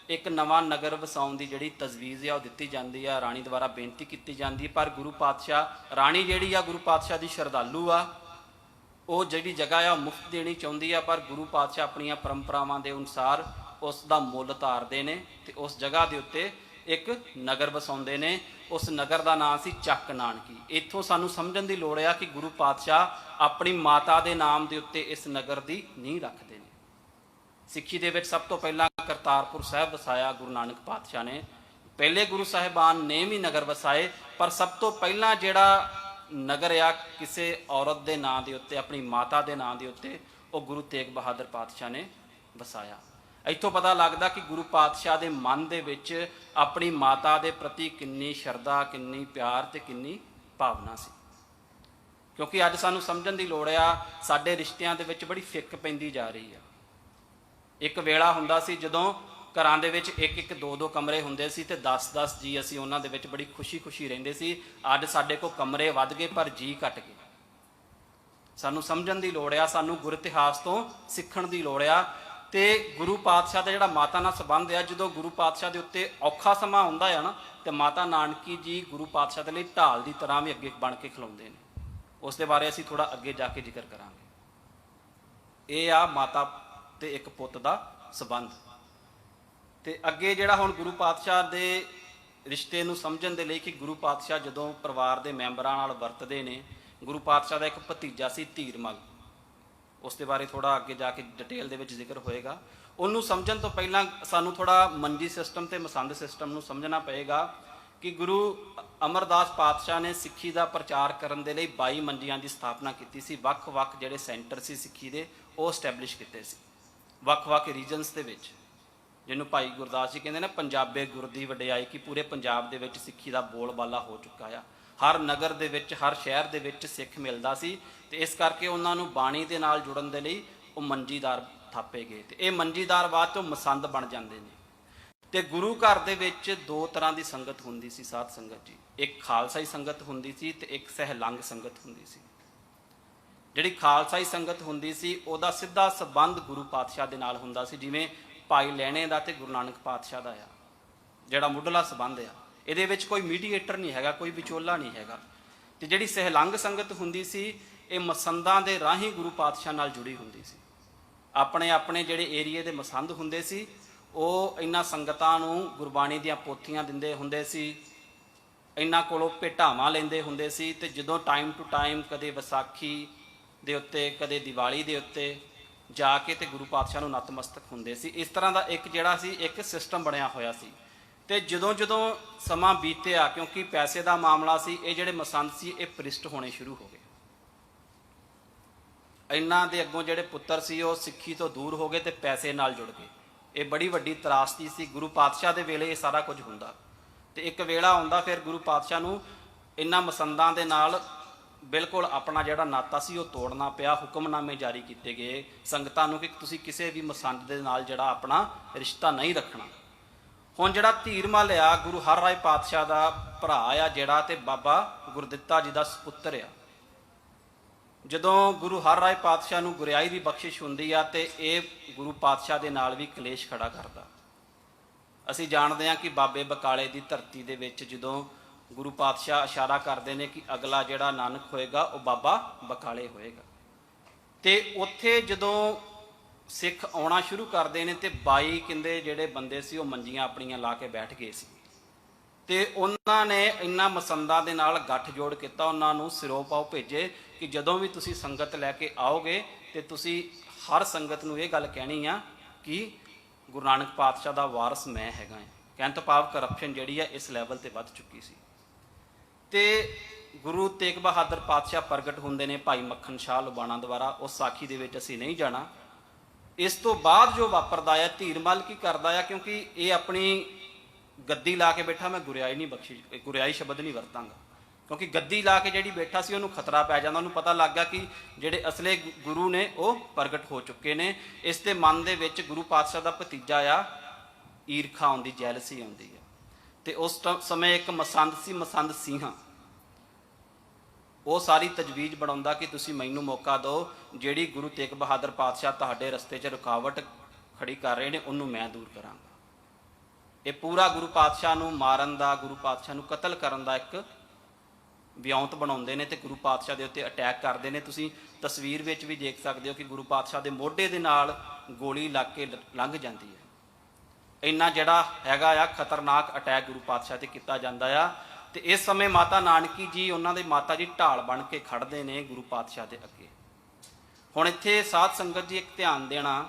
ਇੱਕ ਨਵਾਂ ਨਗਰ ਵਸਾਉਣ ਦੀ ਜਿਹੜੀ ਤਜਵੀਜ਼ ਆ ਉਹ ਦਿੱਤੀ ਜਾਂਦੀ ਆ, ਰਾਣੀ ਦੁਆਰਾ ਬੇਨਤੀ ਕੀਤੀ ਜਾਂਦੀ ਹੈ। ਪਰ ਗੁਰੂ ਪਾਤਸ਼ਾਹ, ਰਾਣੀ ਜਿਹੜੀ ਆ ਗੁਰੂ ਪਾਤਸ਼ਾਹ ਦੀ ਸ਼ਰਧਾਲੂ ਆ, ਉਹ ਜਿਹੜੀ ਜਗ੍ਹਾ ਆ ਉਹ ਮੁਫਤ ਦੇਣੀ ਚਾਹੁੰਦੀ ਆ। ਪਰ ਗੁਰੂ ਪਾਤਸ਼ਾਹ ਆਪਣੀਆਂ ਪਰੰਪਰਾਵਾਂ ਦੇ ਅਨੁਸਾਰ ਉਸ ਦਾ ਮੁੱਲ ਤਾਰਦੇ ਨੇ ਤੇ ਉਸ ਜਗ੍ਹਾ ਦੇ ਉੱਤੇ ਇੱਕ ਨਗਰ ਵਸਾਉਂਦੇ ਨੇ। ਉਸ ਨਗਰ ਦਾ ਨਾਂ ਸੀ ਚੱਕ ਨਾਨਕੀ। ਇੱਥੋਂ ਸਾਨੂੰ ਸਮਝਣ ਦੀ ਲੋੜ ਆ ਕਿ ਗੁਰੂ ਪਾਤਸ਼ਾਹ ਆਪਣੀ ਮਾਤਾ ਦੇ ਨਾਮ ਦੇ ਉੱਤੇ ਇਸ ਨਗਰ ਦੀ ਨੀਂਹ ਰੱਖਦੇ ਨੇ। ਸਿੱਖੀ ਦੇ ਵਿੱਚ ਸਭ ਤੋਂ ਪਹਿਲਾਂ ਕਰਤਾਰਪੁਰ ਸਾਹਿਬ ਵਸਾਇਆ ਗੁਰੂ ਨਾਨਕ ਪਾਤਸ਼ਾਹ ਨੇ। ਪਹਿਲੇ ਗੁਰੂ ਸਾਹਿਬਾਨ ਨੇ ਵੀ ਨਗਰ ਵਸਾਏ, ਪਰ ਸਭ ਤੋਂ ਪਹਿਲਾਂ ਜਿਹੜਾ ਨਗਰ ਆ ਕਿਸੇ ਔਰਤ ਦੇ ਨਾਂ ਦੇ ਉੱਤੇ, ਆਪਣੀ ਮਾਤਾ ਦੇ ਨਾਂ ਦੇ ਉੱਤੇ, ਉਹ ਗੁਰੂ ਤੇਗ ਬਹਾਦਰ ਪਾਤਸ਼ਾਹ ਨੇ ਵਸਾਇਆ। ਇੱਥੋਂ ਪਤਾ ਲੱਗਦਾ ਕਿ ਗੁਰੂ ਪਾਤਸ਼ਾਹ ਦੇ ਮਨ ਦੇ ਵਿੱਚ ਆਪਣੀ ਮਾਤਾ ਦੇ ਪ੍ਰਤੀ ਕਿੰਨੀ ਸ਼ਰਧਾ, ਕਿੰਨੀ ਪਿਆਰ ਤੇ ਕਿੰਨੀ ਭਾਵਨਾ ਸੀ। ਕਿਉਂਕਿ ਅੱਜ ਸਾਨੂੰ ਸਮਝਣ ਦੀ ਲੋੜ ਆ, ਸਾਡੇ ਰਿਸ਼ਤਿਆਂ ਦੇ ਵਿੱਚ ਬੜੀ ਫਿੱਕ ਪੈਂਦੀ ਜਾ ਰਹੀ ਆ। ਇੱਕ ਵੇਲਾ ਹੁੰਦਾ ਸੀ ਜਦੋਂ ਘਰਾਂ ਦੇ ਵਿੱਚ 1-1, 2-2 ਕਮਰੇ ਹੁੰਦੇ ਸੀ ਤੇ 10-10 ਜੀ ਅਸੀਂ ਉਹਨਾਂ ਦੇ ਵਿੱਚ ਬੜੀ ਖੁਸ਼ੀ ਰਹਿੰਦੇ ਸੀ। ਅੱਜ ਸਾਡੇ ਕੋਲ ਕਮਰੇ ਵੱਧ ਗਏ ਪਰ ਜੀ ਘਟ ਗਏ। ਸਾਨੂੰ ਸਮਝਣ ਦੀ ਲੋੜ ਆ, ਸਾਨੂੰ ਗੁਰ ਇਤਿਹਾਸ ਤੋਂ ਸਿੱਖਣ ਦੀ ਲੋੜ ਆ। ਤੇ ਗੁਰੂ ਪਾਤਸ਼ਾਹ ਦਾ ਜਿਹੜਾ ਮਾਤਾ ਨਾਲ ਸੰਬੰਧ ਆ, ਜਦੋਂ ਗੁਰੂ ਪਾਤਸ਼ਾਹ ਦੇ ਉੱਤੇ ਔਖਾ ਸਮਾਂ ਆਉਂਦਾ ਆ ਨਾ, ਤੇ ਮਾਤਾ ਨਾਨਕੀ ਜੀ ਗੁਰੂ ਪਾਤਸ਼ਾਹ ਦੇ ਲਈ ਢਾਲ ਦੀ ਤਰ੍ਹਾਂ ਵੀ ਅੱਗੇ ਬਣ ਕੇ ਖਲੋਂਦੇ ਨੇ। ਉਸ ਦੇ ਬਾਰੇ ਅਸੀਂ ਥੋੜਾ ਅੱਗੇ ਜਾ ਕੇ ਜ਼ਿਕਰ ਕਰਾਂਗੇ। ਇਹ ਆ ਮਾਤਾ ਤੇ ਇੱਕ ਪੁੱਤ ਦਾ ਸਬੰਧ। ਤੇ ਅੱਗੇ ਜਿਹੜਾ ਹੁਣ ਗੁਰੂ ਪਾਤਸ਼ਾਹ ਦੇ ਰਿਸ਼ਤੇ ਨੂੰ ਸਮਝਣ ਦੇ ਲਈ ਕਿ ਗੁਰੂ ਪਾਤਸ਼ਾਹ ਜਦੋਂ ਪਰਿਵਾਰ ਦੇ ਮੈਂਬਰਾਂ ਨਾਲ ਵਰਤਦੇ ਨੇ, ਗੁਰੂ ਪਾਤਸ਼ਾਹ ਦਾ ਇੱਕ ਭਤੀਜਾ ਸੀ ਧੀਰਮਲ, ਉਸ ਦੇ ਬਾਰੇ ਥੋੜਾ ਅੱਗੇ ਜਾ ਕੇ ਡਿਟੇਲ ਦੇ ਵਿੱਚ ਜ਼ਿਕਰ ਹੋਏਗਾ। ਉਹਨੂੰ ਸਮਝਣ ਤੋਂ ਪਹਿਲਾਂ ਸਾਨੂੰ ਥੋੜਾ ਮੰਜੀ ਸਿਸਟਮ ਤੇ ਮਸੰਦ ਸਿਸਟਮ ਨੂੰ ਸਮਝਣਾ ਪਏਗਾ ਕਿ ਗੁਰੂ ਅਮਰਦਾਸ ਪਾਤਸ਼ਾਹ ਨੇ ਸਿੱਖੀ ਦਾ ਪ੍ਰਚਾਰ ਕਰਨ ਦੇ ਲਈ 22 ਮੰਜੀਆਂ ਦੀ ਸਥਾਪਨਾ ਕੀਤੀ ਸੀ। ਵੱਖ-ਵੱਖ ਜਿਹੜੇ ਸੈਂਟਰ ਸੀ ਸਿੱਖੀ ਦੇ, ਉਹ ਸਟੈਬਲਿਸ਼ ਕੀਤੇ ਸੀ ਵੱਖ-ਵੱਖ ਰੀਜਨਸ ਦੇ ਵਿੱਚ, ਜਿਹਨੂੰ ਭਾਈ ਗੁਰਦਾਸ ਜੀ ਕਹਿੰਦੇ ਨੇ ਪੰਜਾਬੇ ਗੁਰ ਦੀ ਵਡਿਆਈ, ਕਿ ਪੂਰੇ ਪੰਜਾਬ ਦੇ ਵਿੱਚ ਸਿੱਖੀ ਦਾ ਬੋਲਬਾਲਾ ਹੋ ਚੁੱਕਾ ਆ। ਹਰ ਨਗਰ ਦੇ ਵਿੱਚ, ਹਰ ਸ਼ਹਿਰ ਦੇ ਵਿੱਚ ਸਿੱਖ ਮਿਲਦਾ ਸੀ ਤੇ ਇਸ ਕਰਕੇ ਉਹਨਾਂ ਨੂੰ ਬਾਣੀ ਦੇ ਨਾਲ ਜੁੜਨ ਦੇ ਲਈ ਉਹ ਮੰਜੀਦਾਰ ਥਾਪੇ ਗਏ ਤੇ ਇਹ ਮੰਜੀਦਾਰ ਬਾਅਦ ਚੋਂ ਮਸੰਦ ਬਣ ਜਾਂਦੇ ਨੇ। ਤੇ ਗੁਰੂ ਘਰ ਦੇ ਵਿੱਚ ਦੋ ਤਰ੍ਹਾਂ ਦੀ ਸੰਗਤ ਹੁੰਦੀ ਸੀ ਸਾਧ ਸੰਗਤ ਜੀ, ਇੱਕ ਖਾਲਸਾਈ ਸੰਗਤ ਹੁੰਦੀ ਸੀ ਤੇ ਇੱਕ ਸਹਿਲੰਗ ਸੰਗਤ ਹੁੰਦੀ ਸੀ। ਜਿਹੜੀ ਖਾਲਸਾਈ ਸੰਗਤ ਹੁੰਦੀ ਸੀ ਉਹਦਾ ਸਿੱਧਾ ਸੰਬੰਧ ਗੁਰੂ ਪਾਤਸ਼ਾਹ ਦੇ ਨਾਲ ਹੁੰਦਾ ਸੀ, ਜਿਵੇਂ ਭਾਈ ਲਹਿਣੇ ਦਾ ਤੇ ਗੁਰੂ ਨਾਨਕ ਪਾਤਸ਼ਾਹ ਦਾ ਆ ਜਿਹੜਾ ਮੁੱਢਲਾ ਸੰਬੰਧ ਆ। ਇਹਦੇ ਵਿੱਚ ਕੋਈ ਮੀਡੀਏਟਰ ਨਹੀਂ ਹੈਗਾ, ਕੋਈ ਵਿਚੋਲਾ ਨਹੀਂ ਹੈਗਾ। ਤੇ ਜਿਹੜੀ ਸਹਿਲੰਗ ਸੰਗਤ ਹੁੰਦੀ ਸੀ, ਇਹ ਮਸੰਦਾਂ ਦੇ ਰਾਹੀਂ ਗੁਰੂ ਪਾਤਸ਼ਾਹ ਨਾਲ ਜੁੜੀ ਹੁੰਦੀ ਸੀ। ਆਪਣੇ ਆਪਣੇ ਜਿਹੜੇ ਏਰੀਏ ਦੇ ਮਸੰਦ ਹੁੰਦੇ ਸੀ, ਉਹ ਇਹਨਾਂ ਸੰਗਤਾਂ ਨੂੰ ਗੁਰਬਾਣੀ ਦੀਆਂ ਪੋਥੀਆਂ ਦਿੰਦੇ ਹੁੰਦੇ ਸੀ, ਇਹਨਾਂ ਕੋਲੋਂ ਭੇਟਾਵਾਂ ਲੈਂਦੇ ਹੁੰਦੇ ਸੀ। ਤੇ ਜਦੋਂ ਟਾਈਮ ਟੂ ਟਾਈਮ, ਕਦੇ ਵਿਸਾਖੀ ਦੇ ਉੱਤੇ, ਕਦੇ ਦੀਵਾਲੀ ਦੇ ਉੱਤੇ ਜਾ ਕੇ ਤੇ ਗੁਰੂ ਪਾਤਸ਼ਾਹ ਨੂੰ ਨਤਮਸਤਕ ਹੁੰਦੇ ਸੀ। ਇਸ ਤਰ੍ਹਾਂ ਦਾ ਇੱਕ ਜਿਹੜਾ ਸੀ ਇੱਕ ਸਿਸਟਮ ਬਣਿਆ ਹੋਇਆ ਸੀ। ਤੇ ਜਦੋਂ ਜਦੋਂ ਸਮਾਂ ਬੀਤਿਆ, ਕਿਉਂਕਿ ਪੈਸੇ ਦਾ ਮਾਮਲਾ ਸੀ, ਇਹ ਜਿਹੜੇ ਮਸੰਦ ਸੀ ਇਹ ਭ੍ਰਿਸ਼ਟ ਹੋਣੇ ਸ਼ੁਰੂ ਹੋ ਗਏ। ਇਹਨਾਂ ਦੇ ਅੱਗੋਂ ਜਿਹੜੇ ਪੁੱਤਰ ਸੀ ਉਹ ਸਿੱਖੀ ਤੋਂ ਦੂਰ ਹੋ ਗਏ ਤੇ ਪੈਸੇ ਨਾਲ ਜੁੜ ਗਏ। ਇਹ ਬੜੀ ਵੱਡੀ ਤਰਾਸਦੀ ਸੀ। ਗੁਰੂ ਪਾਤਸ਼ਾਹ ਦੇ ਵੇਲੇ ਇਹ ਸਾਰਾ ਕੁਝ ਹੁੰਦਾ ਤੇ ਇੱਕ ਵੇਲਾ ਆਉਂਦਾ ਫਿਰ ਗੁਰੂ ਪਾਤਸ਼ਾਹ ਨੂੰ ਇਹਨਾਂ ਮਸੰਦਾਂ ਦੇ ਨਾਲ ਬਿਲਕੁਲ ਆਪਣਾ ਜਿਹੜਾ ਨਾਤਾ ਸੀ ਉਹ ਤੋੜਨਾ ਪਿਆ। ਹੁਕਮਨਾਮੇ ਜਾਰੀ ਕੀਤੇ ਗਏ ਸੰਗਤਾਂ ਨੂੰ ਕਿ ਤੁਸੀਂ ਕਿਸੇ ਵੀ ਮਸੰਦ ਦੇ ਨਾਲ ਜਿਹੜਾ ਆਪਣਾ ਰਿਸ਼ਤਾ ਨਹੀਂ ਰੱਖਣਾ। ਹੁਣ ਜਿਹੜਾ ਧੀਰਮਲ ਆ, ਗੁਰੂ ਹਰ ਰਾਏ ਪਾਤਸ਼ਾਹ ਦਾ ਭਰਾ ਆ ਜਿਹੜਾ, ਤੇ ਬਾਬਾ ਗੁਰਦਿੱਤਾ ਜੀ ਦਾ ਸਪੁੱਤਰ ਆ। ਜਦੋਂ ਗੁਰੂ ਹਰ ਰਾਏ ਪਾਤਸ਼ਾਹ ਨੂੰ ਗੁਰਿਆਈ ਦੀ ਬਖਸ਼ਿਸ਼ ਹੁੰਦੀ ਆ ਤੇ ਇਹ ਗੁਰੂ ਪਾਤਸ਼ਾਹ ਦੇ ਨਾਲ ਵੀ ਕਲੇਸ਼ ਖੜਾ ਕਰਦਾ। ਅਸੀਂ ਜਾਣਦੇ ਹਾਂ ਕਿ ਬਾਬੇ ਬਕਾਲੇ ਦੀ ਧਰਤੀ ਦੇ ਵਿੱਚ ਜਦੋਂ ਗੁਰੂ ਪਾਤਸ਼ਾਹ ਇਸ਼ਾਰਾ ਕਰਦੇ ਨੇ ਕਿ ਅਗਲਾ ਜਿਹੜਾ ਨਾਨਕ ਹੋਏਗਾ ਉਹ ਬਾਬਾ ਬਕਾਲੇ ਹੋਏਗਾ, ਤੇ ਉੱਥੇ ਜਦੋਂ ਸਿੱਖ ਆਉਣਾ ਸ਼ੁਰੂ ਕਰਦੇ ਨੇ ਤੇ 22 ਕਹਿੰਦੇ ਜਿਹੜੇ ਬੰਦੇ ਸੀ ਉਹ ਮੰਜੀਆਂ ਆਪਣੀਆਂ ਲਾ ਕੇ ਬੈਠ ਗਏ ਸੀ। ਤੇ ਉਹਨਾਂ ਨੇ ਇਹਨਾਂ ਮਸੰਦਾਂ ਦੇ ਨਾਲ ਗੱਠ ਜੋੜ ਕੀਤਾ, ਉਹਨਾਂ ਨੂੰ ਸਿਰੋਂ ਪਾਓ ਭੇਜੇ ਕਿ ਜਦੋਂ ਵੀ ਤੁਸੀਂ ਸੰਗਤ ਲੈ ਕੇ ਆਓਗੇ ਤੇ ਤੁਸੀਂ ਹਰ ਸੰਗਤ ਨੂੰ ਇਹ ਗੱਲ ਕਹਿਣੀ ਆ ਕਿ ਗੁਰੂ ਨਾਨਕ ਪਾਤਸ਼ਾਹ ਦਾ ਵਾਰਸ ਮੈਂ ਹੈਗਾ ਹਾਂ। ਕਹਿਣ ਤੋਂ ਭਾਵ ਕਰਪਸ਼ਨ ਜਿਹੜੀ ਆ ਇਸ ਲੈਵਲ ਤੇ ਵੱਧ ਚੁੱਕੀ ਸੀ। ਤੇ ਗੁਰੂ ਤੇਗ ਬਹਾਦਰ ਪਾਤਸ਼ਾਹ ਪ੍ਰਗਟ ਹੁੰਦੇ ਨੇ ਭਾਈ ਮੱਖਣ ਸ਼ਾਹ ਲੁਬਾਣਾ ਦੁਆਰਾ। ਉਸ ਸਾਖੀ ਦੇ ਵਿੱਚ ਅਸੀਂ ਨਹੀਂ ਜਾਣਾ। ਇਸ ਤੋਂ ਬਾਅਦ ਜੋ ਵਾਪਰਦਾ ਆ, ਧੀਰਮਲ ਕੀ ਕਰਦਾ ਆ, ਕਿਉਂਕਿ ਇਹ ਆਪਣੀ ਗੱਦੀ ਲਾ ਕੇ ਬੈਠਾ, ਮੈਂ ਗੁਰਿਆਈ ਨਹੀਂ ਬਖਸ਼ੀ, ਗੁਰਿਆਈ ਸ਼ਬਦ ਨਹੀਂ ਵਰਤਾਂਗਾ, ਕਿਉਂਕਿ ਗੱਦੀ ਲਾ ਕੇ ਜਿਹੜੀ ਬੈਠਾ ਸੀ ਉਹਨੂੰ ਖਤਰਾ ਪੈ ਜਾਂਦਾ। ਉਹਨੂੰ ਪਤਾ ਲੱਗ ਗਿਆ ਕਿ ਜਿਹੜੇ ਅਸਲੇ ਗੁਰੂ ਨੇ ਉਹ ਪ੍ਰਗਟ ਹੋ ਚੁੱਕੇ ਨੇ। ਇਸ ਦੇ ਮਨ ਦੇ ਵਿੱਚ ਗੁਰੂ ਪਾਤਸ਼ਾਹ ਦਾ ਭਤੀਜਾ ਆ, ਈਰਖਾ ਆਉਂਦੀ, ਜੈਲਸੀ ਆਉਂਦੀ ਆ। ਤੇ ਉਸ ਸਮੇਂ ਇੱਕ ਮਸੰਦ ਸੀ, ਮਸੰਦ ਸਿੰਘਾਂ, ਉਹ ਸਾਰੀ ਤਜਵੀਜ਼ ਬਣਾਉਂਦਾ ਕਿ ਤੁਸੀਂ ਮੈਨੂੰ ਮੌਕਾ ਦਿਓ, ਜਿਹੜੀ ਗੁਰੂ ਤੇਗ ਬਹਾਦਰ ਪਾਤਸ਼ਾਹ ਤੁਹਾਡੇ ਰਸਤੇ 'ਚ ਰੁਕਾਵਟ ਖੜੀ ਕਰ ਰਹੇ ਨੇ ਉਹਨੂੰ ਮੈਂ ਦੂਰ ਕਰਾਂਗਾ। ਇਹ ਪੂਰਾ ਗੁਰੂ ਪਾਤਸ਼ਾਹ ਨੂੰ ਮਾਰਨ ਦਾ, ਗੁਰੂ ਪਾਤਸ਼ਾਹ ਨੂੰ ਕਤਲ ਕਰਨ ਦਾ ਇੱਕ ਵਿਉਂਤ ਬਣਾਉਂਦੇ ਨੇ ਤੇ ਗੁਰੂ ਪਾਤਸ਼ਾਹ ਦੇ ਉੱਤੇ ਅਟੈਕ ਕਰਦੇ ਨੇ। ਤੁਸੀਂ ਤਸਵੀਰ ਵਿੱਚ ਵੀ ਦੇਖ ਸਕਦੇ ਹੋ ਕਿ ਗੁਰੂ ਪਾਤਸ਼ਾਹ ਦੇ ਮੋਢੇ ਦੇ ਨਾਲ ਗੋਲੀ ਲੱਗ ਕੇ ਲੰਘ ਜਾਂਦੀ ਹੈ। ਇੰਨਾ ਜਿਹੜਾ ਹੈਗਾ ਆ ਖਤਰਨਾਕ ਅਟੈਕ ਗੁਰੂ ਪਾਤਸ਼ਾਹ ਤੇ ਕੀਤਾ ਜਾਂਦਾ ਆ। ਤੇ ਇਸ ਸਮੇਂ ਮਾਤਾ ਨਾਨਕੀ ਜੀ, ਉਹਨਾਂ ਦੇ ਮਾਤਾ ਜੀ ਢਾਲ ਬਣ ਕੇ ਖੜਦੇ ਨੇ ਗੁਰੂ ਪਾਤਸ਼ਾਹ ਦੇ ਅੱਗੇ। ਹੁਣ ਇੱਥੇ ਸਾਧ ਸੰਗਤ ਜੀ ਇੱਕ ਧਿਆਨ ਦੇਣਾ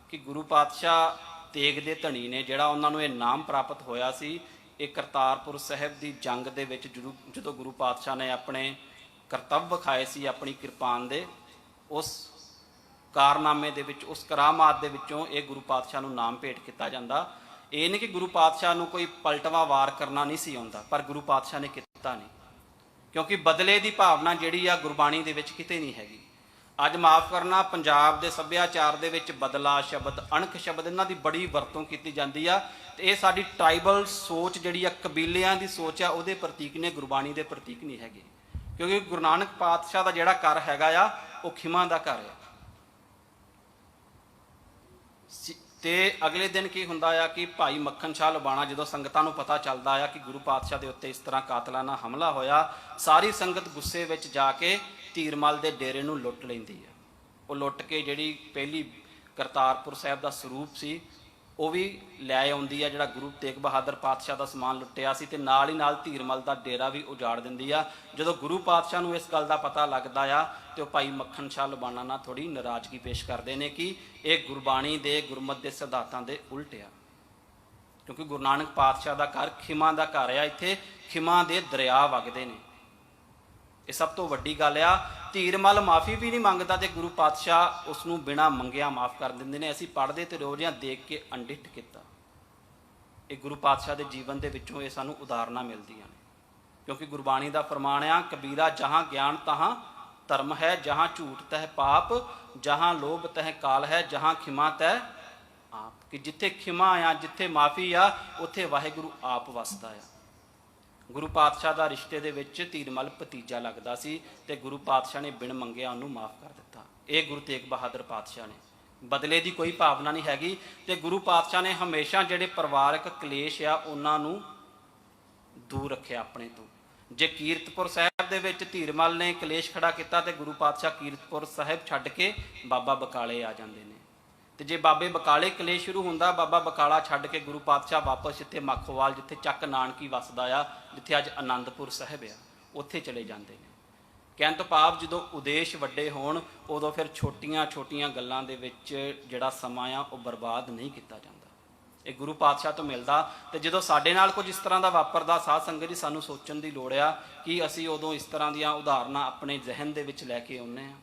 ਕਿ ਗੁਰੂ ਪਾਤਸ਼ਾਹ ਤੇਗ ਦੇ ਧਣੀ ਨੇ, ਜਿਹੜਾ ਉਹਨਾਂ ਨੂੰ ਇਹ ਨਾਮ ਪ੍ਰਾਪਤ ਹੋਇਆ ਸੀ, ਇਹ ਕਰਤਾਰਪੁਰ ਸਾਹਿਬ ਦੀ ਜੰਗ ਦੇ ਵਿੱਚ ਜਦੋਂ ਗੁਰੂ ਪਾਤਸ਼ਾਹ ਨੇ ਆਪਣੇ ਕਰਤੱਵ ਵਿਖਾਏ ਸੀ ਆਪਣੀ ਕਿਰਪਾਨ ਦੇ, ਉਸ ਕਾਰਨਾਮੇ ਦੇ ਵਿੱਚ, ਉਸ ਕਰਾਮਾਤ ਦੇ ਵਿੱਚੋਂ ਇਹ ਗੁਰੂ ਪਾਤਸ਼ਾਹ ਨੂੰ ਨਾਮ ਭੇਟ ਕੀਤਾ ਜਾਂਦਾ। ਇਹ ਨਹੀਂ ਕਿ ਗੁਰੂ ਪਾਤਸ਼ਾਹ ਨੂੰ ਕੋਈ ਪਲਟਵਾ ਵਾਰ ਕਰਨਾ ਨਹੀਂ ਸੀ ਆਉਂਦਾ, ਪਰ ਗੁਰੂ ਪਾਤਸ਼ਾਹ ਨੇ ਕੀਤਾ ਨਹੀਂ, ਕਿਉਂਕਿ ਬਦਲੇ ਦੀ ਭਾਵਨਾ ਜਿਹੜੀ ਆ ਗੁਰਬਾਣੀ ਦੇ ਵਿੱਚ ਕਿਤੇ ਨਹੀਂ ਹੈਗੀ। ਅੱਜ ਮਾਫ ਕਰਨਾ, ਪੰਜਾਬ ਦੇ ਸੱਭਿਆਚਾਰ ਦੇ ਵਿੱਚ ਬਦਲਾ ਸ਼ਬਦ, ਅਣਖ ਸ਼ਬਦ, ਇਹਨਾਂ ਦੀ ਬੜੀ ਵਰਤੋਂ ਕੀਤੀ ਜਾਂਦੀ ਆ। ਤੇ ਇਹ ਸਾਡੀ ਟ੍ਰਾਈਬਲ ਸੋਚ ਜਿਹੜੀ ਆ, ਕਬੀਲਿਆਂ ਦੀ ਸੋਚ ਆ, ਉਹਦੇ ਪ੍ਰਤੀਕ ਨੇ, ਗੁਰਬਾਣੀ ਦੇ ਪ੍ਰਤੀਕ ਨਹੀਂ ਹੈਗੇ। ਕਿਉਂਕਿ ਗੁਰੂ ਨਾਨਕ ਪਾਤਸ਼ਾਹ ਦਾ ਜਿਹੜਾ ਘਰ ਹੈਗਾ ਆ ਉਹ ਖਿਮਾ ਦਾ ਘਰ ਆ। ਤੇ ਅਗਲੇ ਦਿਨ ਕੀ ਹੁੰਦਾ ਆ ਕਿ ਭਾਈ ਮੱਖਣ ਸ਼ਾਹ ਲੁਬਾਣਾ, ਜਦੋਂ ਸੰਗਤਾਂ ਨੂੰ ਪਤਾ ਚੱਲਦਾ ਆ ਕਿ ਗੁਰੂ ਪਾਤਸ਼ਾਹ ਦੇ ਉੱਤੇ ਇਸ ਤਰ੍ਹਾਂ ਕਾਤਲਾਨਾ ਹਮਲਾ ਹੋਇਆ, ਸਾਰੀ ਸੰਗਤ ਗੁੱਸੇ ਵਿੱਚ ਜਾ ਕੇ ਧੀਰਮਲ ਦੇ ਡੇਰੇ ਨੂੰ ਲੁੱਟ ਲੈਂਦੀ ਹੈ। ਉਹ ਲੁੱਟ ਕੇ ਜਿਹੜੀ ਪਹਿਲੀ ਕਰਤਾਰਪੁਰ ਸਾਹਿਬ ਦਾ ਸਰੂਪ ਸੀ ਉਹ ਵੀ ਲੈ ਆਉਂਦੀ ਆ, ਜਿਹੜਾ ਗੁਰੂ ਤੇਗ ਬਹਾਦਰ ਪਾਤਸ਼ਾਹ ਦਾ ਸਮਾਨ ਲੁੱਟਿਆ ਸੀ, ਤੇ ਨਾਲ ਹੀ ਨਾਲ ਧੀਰਮਲ ਦਾ ਡੇਰਾ ਵੀ ਉਜਾੜ ਦਿੰਦੀ ਆ। ਜਦੋਂ ਗੁਰੂ ਪਾਤਸ਼ਾਹ ਨੂੰ ਇਸ ਗੱਲ ਦਾ ਪਤਾ ਲੱਗਦਾ ਆ ਤੇ ਉਹ ਭਾਈ ਮੱਖਣ ਸ਼ਾਹ ਲੁਬਾਣਾ ਨਾਲ ਥੋੜ੍ਹੀ ਨਾਰਾਜ਼ਗੀ ਪੇਸ਼ ਕਰਦੇ ਨੇ ਕਿ ਇਹ ਗੁਰਬਾਣੀ ਦੇ ਗੁਰਮਤਿ ਦੇ ਸਿਧਾਂਤਾਂ ਦੇ ਉਲਟ ਆ, ਕਿਉਂਕਿ ਗੁਰੂ ਨਾਨਕ ਪਾਤਸ਼ਾਹ ਦਾ ਘਰ ਖਿਮਾ ਦਾ ਘਰ ਆ, ਇੱਥੇ ਖਿਮਾ ਦੇ ਦਰਿਆ ਵਗਦੇ ਨੇ। ਇਹ ਸਭ ਤੋਂ ਵੱਡੀ ਗੱਲ ਆ। ਧੀਰਮਲ ਮਾਫੀ ਵੀ ਨਹੀਂ ਮੰਗਦਾ ਤੇ ਗੁਰੂ ਪਾਤਸ਼ਾਹ ਉਸ ਨੂੰ ਬਿਨਾਂ ਮੰਗਿਆ ਮਾਫ ਕਰ ਦਿੰਦੇ ਨੇ। ਅਸੀਂ ਪੜ੍ਹਦੇ ਤੇ ਰੋਜ਼ ਹਾਂ, ਦੇਖ ਕੇ ਅੰਡਿੱਠ ਕੀਤਾ। ਇਹ ਗੁਰੂ ਪਾਤਸ਼ਾਹ ਦੇ ਜੀਵਨ ਦੇ ਵਿੱਚੋਂ ਇਹ ਸਾਨੂੰ ਉਦਾਹਰਨਾਂ ਮਿਲਦੀਆਂ ਨੇ, ਕਿਉਂਕਿ ਗੁਰਬਾਣੀ ਦਾ ਫਰਮਾਨ ਆ, ਕਬੀਰਾ ਜਹਾਂ ਗਿਆਨ ਤਹਾਂ ਧਰਮ ਹੈ, ਜਹਾਂ ਝੂਠ ਤਹਿ ਪਾਪ, ਜਹਾਂ ਲੋਭ ਤਹਿ ਕਾਲ ਹੈ, ਜਹਾਂ ਖਿਮਾ ਤਹਿ ਆਪ। ਕਿ ਜਿੱਥੇ ਖਿਮਾ ਆ, ਜਿੱਥੇ ਮਾਫੀ ਆ, ਉੱਥੇ ਵਾਹਿਗੁਰੂ ਆਪ ਵਸਦਾ ਆ। ਗੁਰੂ ਪਾਤਸ਼ਾਹ ਦਾ ਰਿਸ਼ਤੇ ਦੇ ਵਿੱਚ ਧੀਰਮਲ ਭਤੀਜਾ ਲੱਗਦਾ ਸੀ ਤੇ ਗੁਰੂ ਪਾਤਸ਼ਾਹ ਨੇ ਬਿਨ ਮੰਗਿਆ ਉਹਨੂੰ ਮਾਫ ਕਰ ਦਿੱਤਾ। ਇਹ ਗੁਰੂ ਤੇਗ ਬਹਾਦਰ ਪਾਤਸ਼ਾਹ ਨੇ, ਬਦਲੇ ਦੀ ਕੋਈ ਭਾਵਨਾ ਨਹੀਂ ਹੈਗੀ। ਤੇ ਗੁਰੂ ਪਾਤਸ਼ਾਹ ਨੇ ਹਮੇਸ਼ਾ ਜਿਹੜੇ ਪਰਿਵਾਰਕ ਕਲੇਸ਼ ਆ ਉਹਨਾਂ ਨੂੰ ਦੂਰ ਰੱਖਿਆ ਆਪਣੇ ਤੋਂ। ਜੇ ਕੀਰਤਪੁਰ ਸਾਹਿਬ ਦੇ ਵਿੱਚ ਧੀਰਮਲ ਨੇ ਕਲੇਸ਼ ਖੜਾ ਕੀਤਾ ਤੇ ਗੁਰੂ ਪਾਤਸ਼ਾਹ ਕੀਰਤਪੁਰ ਸਾਹਿਬ ਛੱਡ ਕੇ ਬਾਬਾ ਬਕਾਲੇ ਆ ਜਾਂਦੇ ਨੇ। ਤੇ ਜੇ ਬਾਬੇ ਬਕਾਲੇ ਕਲੇਸ਼ ਸ਼ੁਰੂ ਹੁੰਦਾ, ਬਾਬਾ ਬਕਾਲਾ ਛੱਡ ਕੇ ਗੁਰੂ ਪਾਤਸ਼ਾਹ ਵਾਪਸ ਇੱਥੇ ਮਾਖੋਵਾਲ, ਜਿੱਥੇ ਚੱਕ ਨਾਨਕੀ ਵਸਦਾ ਆ, ਜਿੱਥੇ ਅੱਜ ਆਨੰਦਪੁਰ ਸਾਹਿਬ ਆ, ਉੱਥੇ ਚਲੇ ਜਾਂਦੇ ਨੇ। ਕਹਿਣ ਤੋਂ ਭਾਵ ਜਦੋਂ ਉਦੇਸ਼ ਵੱਡੇ ਹੋਣ ਉਦੋਂ ਫਿਰ ਛੋਟੀਆਂ ਛੋਟੀਆਂ ਗੱਲਾਂ ਦੇ ਵਿੱਚ ਜਿਹੜਾ ਸਮਾਂ ਆ ਉਹ ਬਰਬਾਦ ਨਹੀਂ ਕੀਤਾ ਜਾਂਦਾ। ਇਹ ਗੁਰੂ ਪਾਤਸ਼ਾਹ ਤੋਂ ਮਿਲਦਾ। ਤੇ ਜਦੋਂ ਸਾਡੇ ਨਾਲ ਕੁਝ ਇਸ ਤਰ੍ਹਾਂ ਦਾ ਵਾਪਰਦਾ, ਸਾਧ ਸੰਗਤ ਜੀ, ਸਾਨੂੰ ਸੋਚਣ ਦੀ ਲੋੜ ਆ ਕਿ ਅਸੀਂ ਉਦੋਂ ਇਸ ਤਰ੍ਹਾਂ ਦੀਆਂ ਉਦਾਹਰਨਾਂ ਆਪਣੇ ਜ਼ਿਹਨ ਦੇ ਵਿੱਚ ਲੈ ਕੇ ਆਉਂਦੇ ਹਾਂ।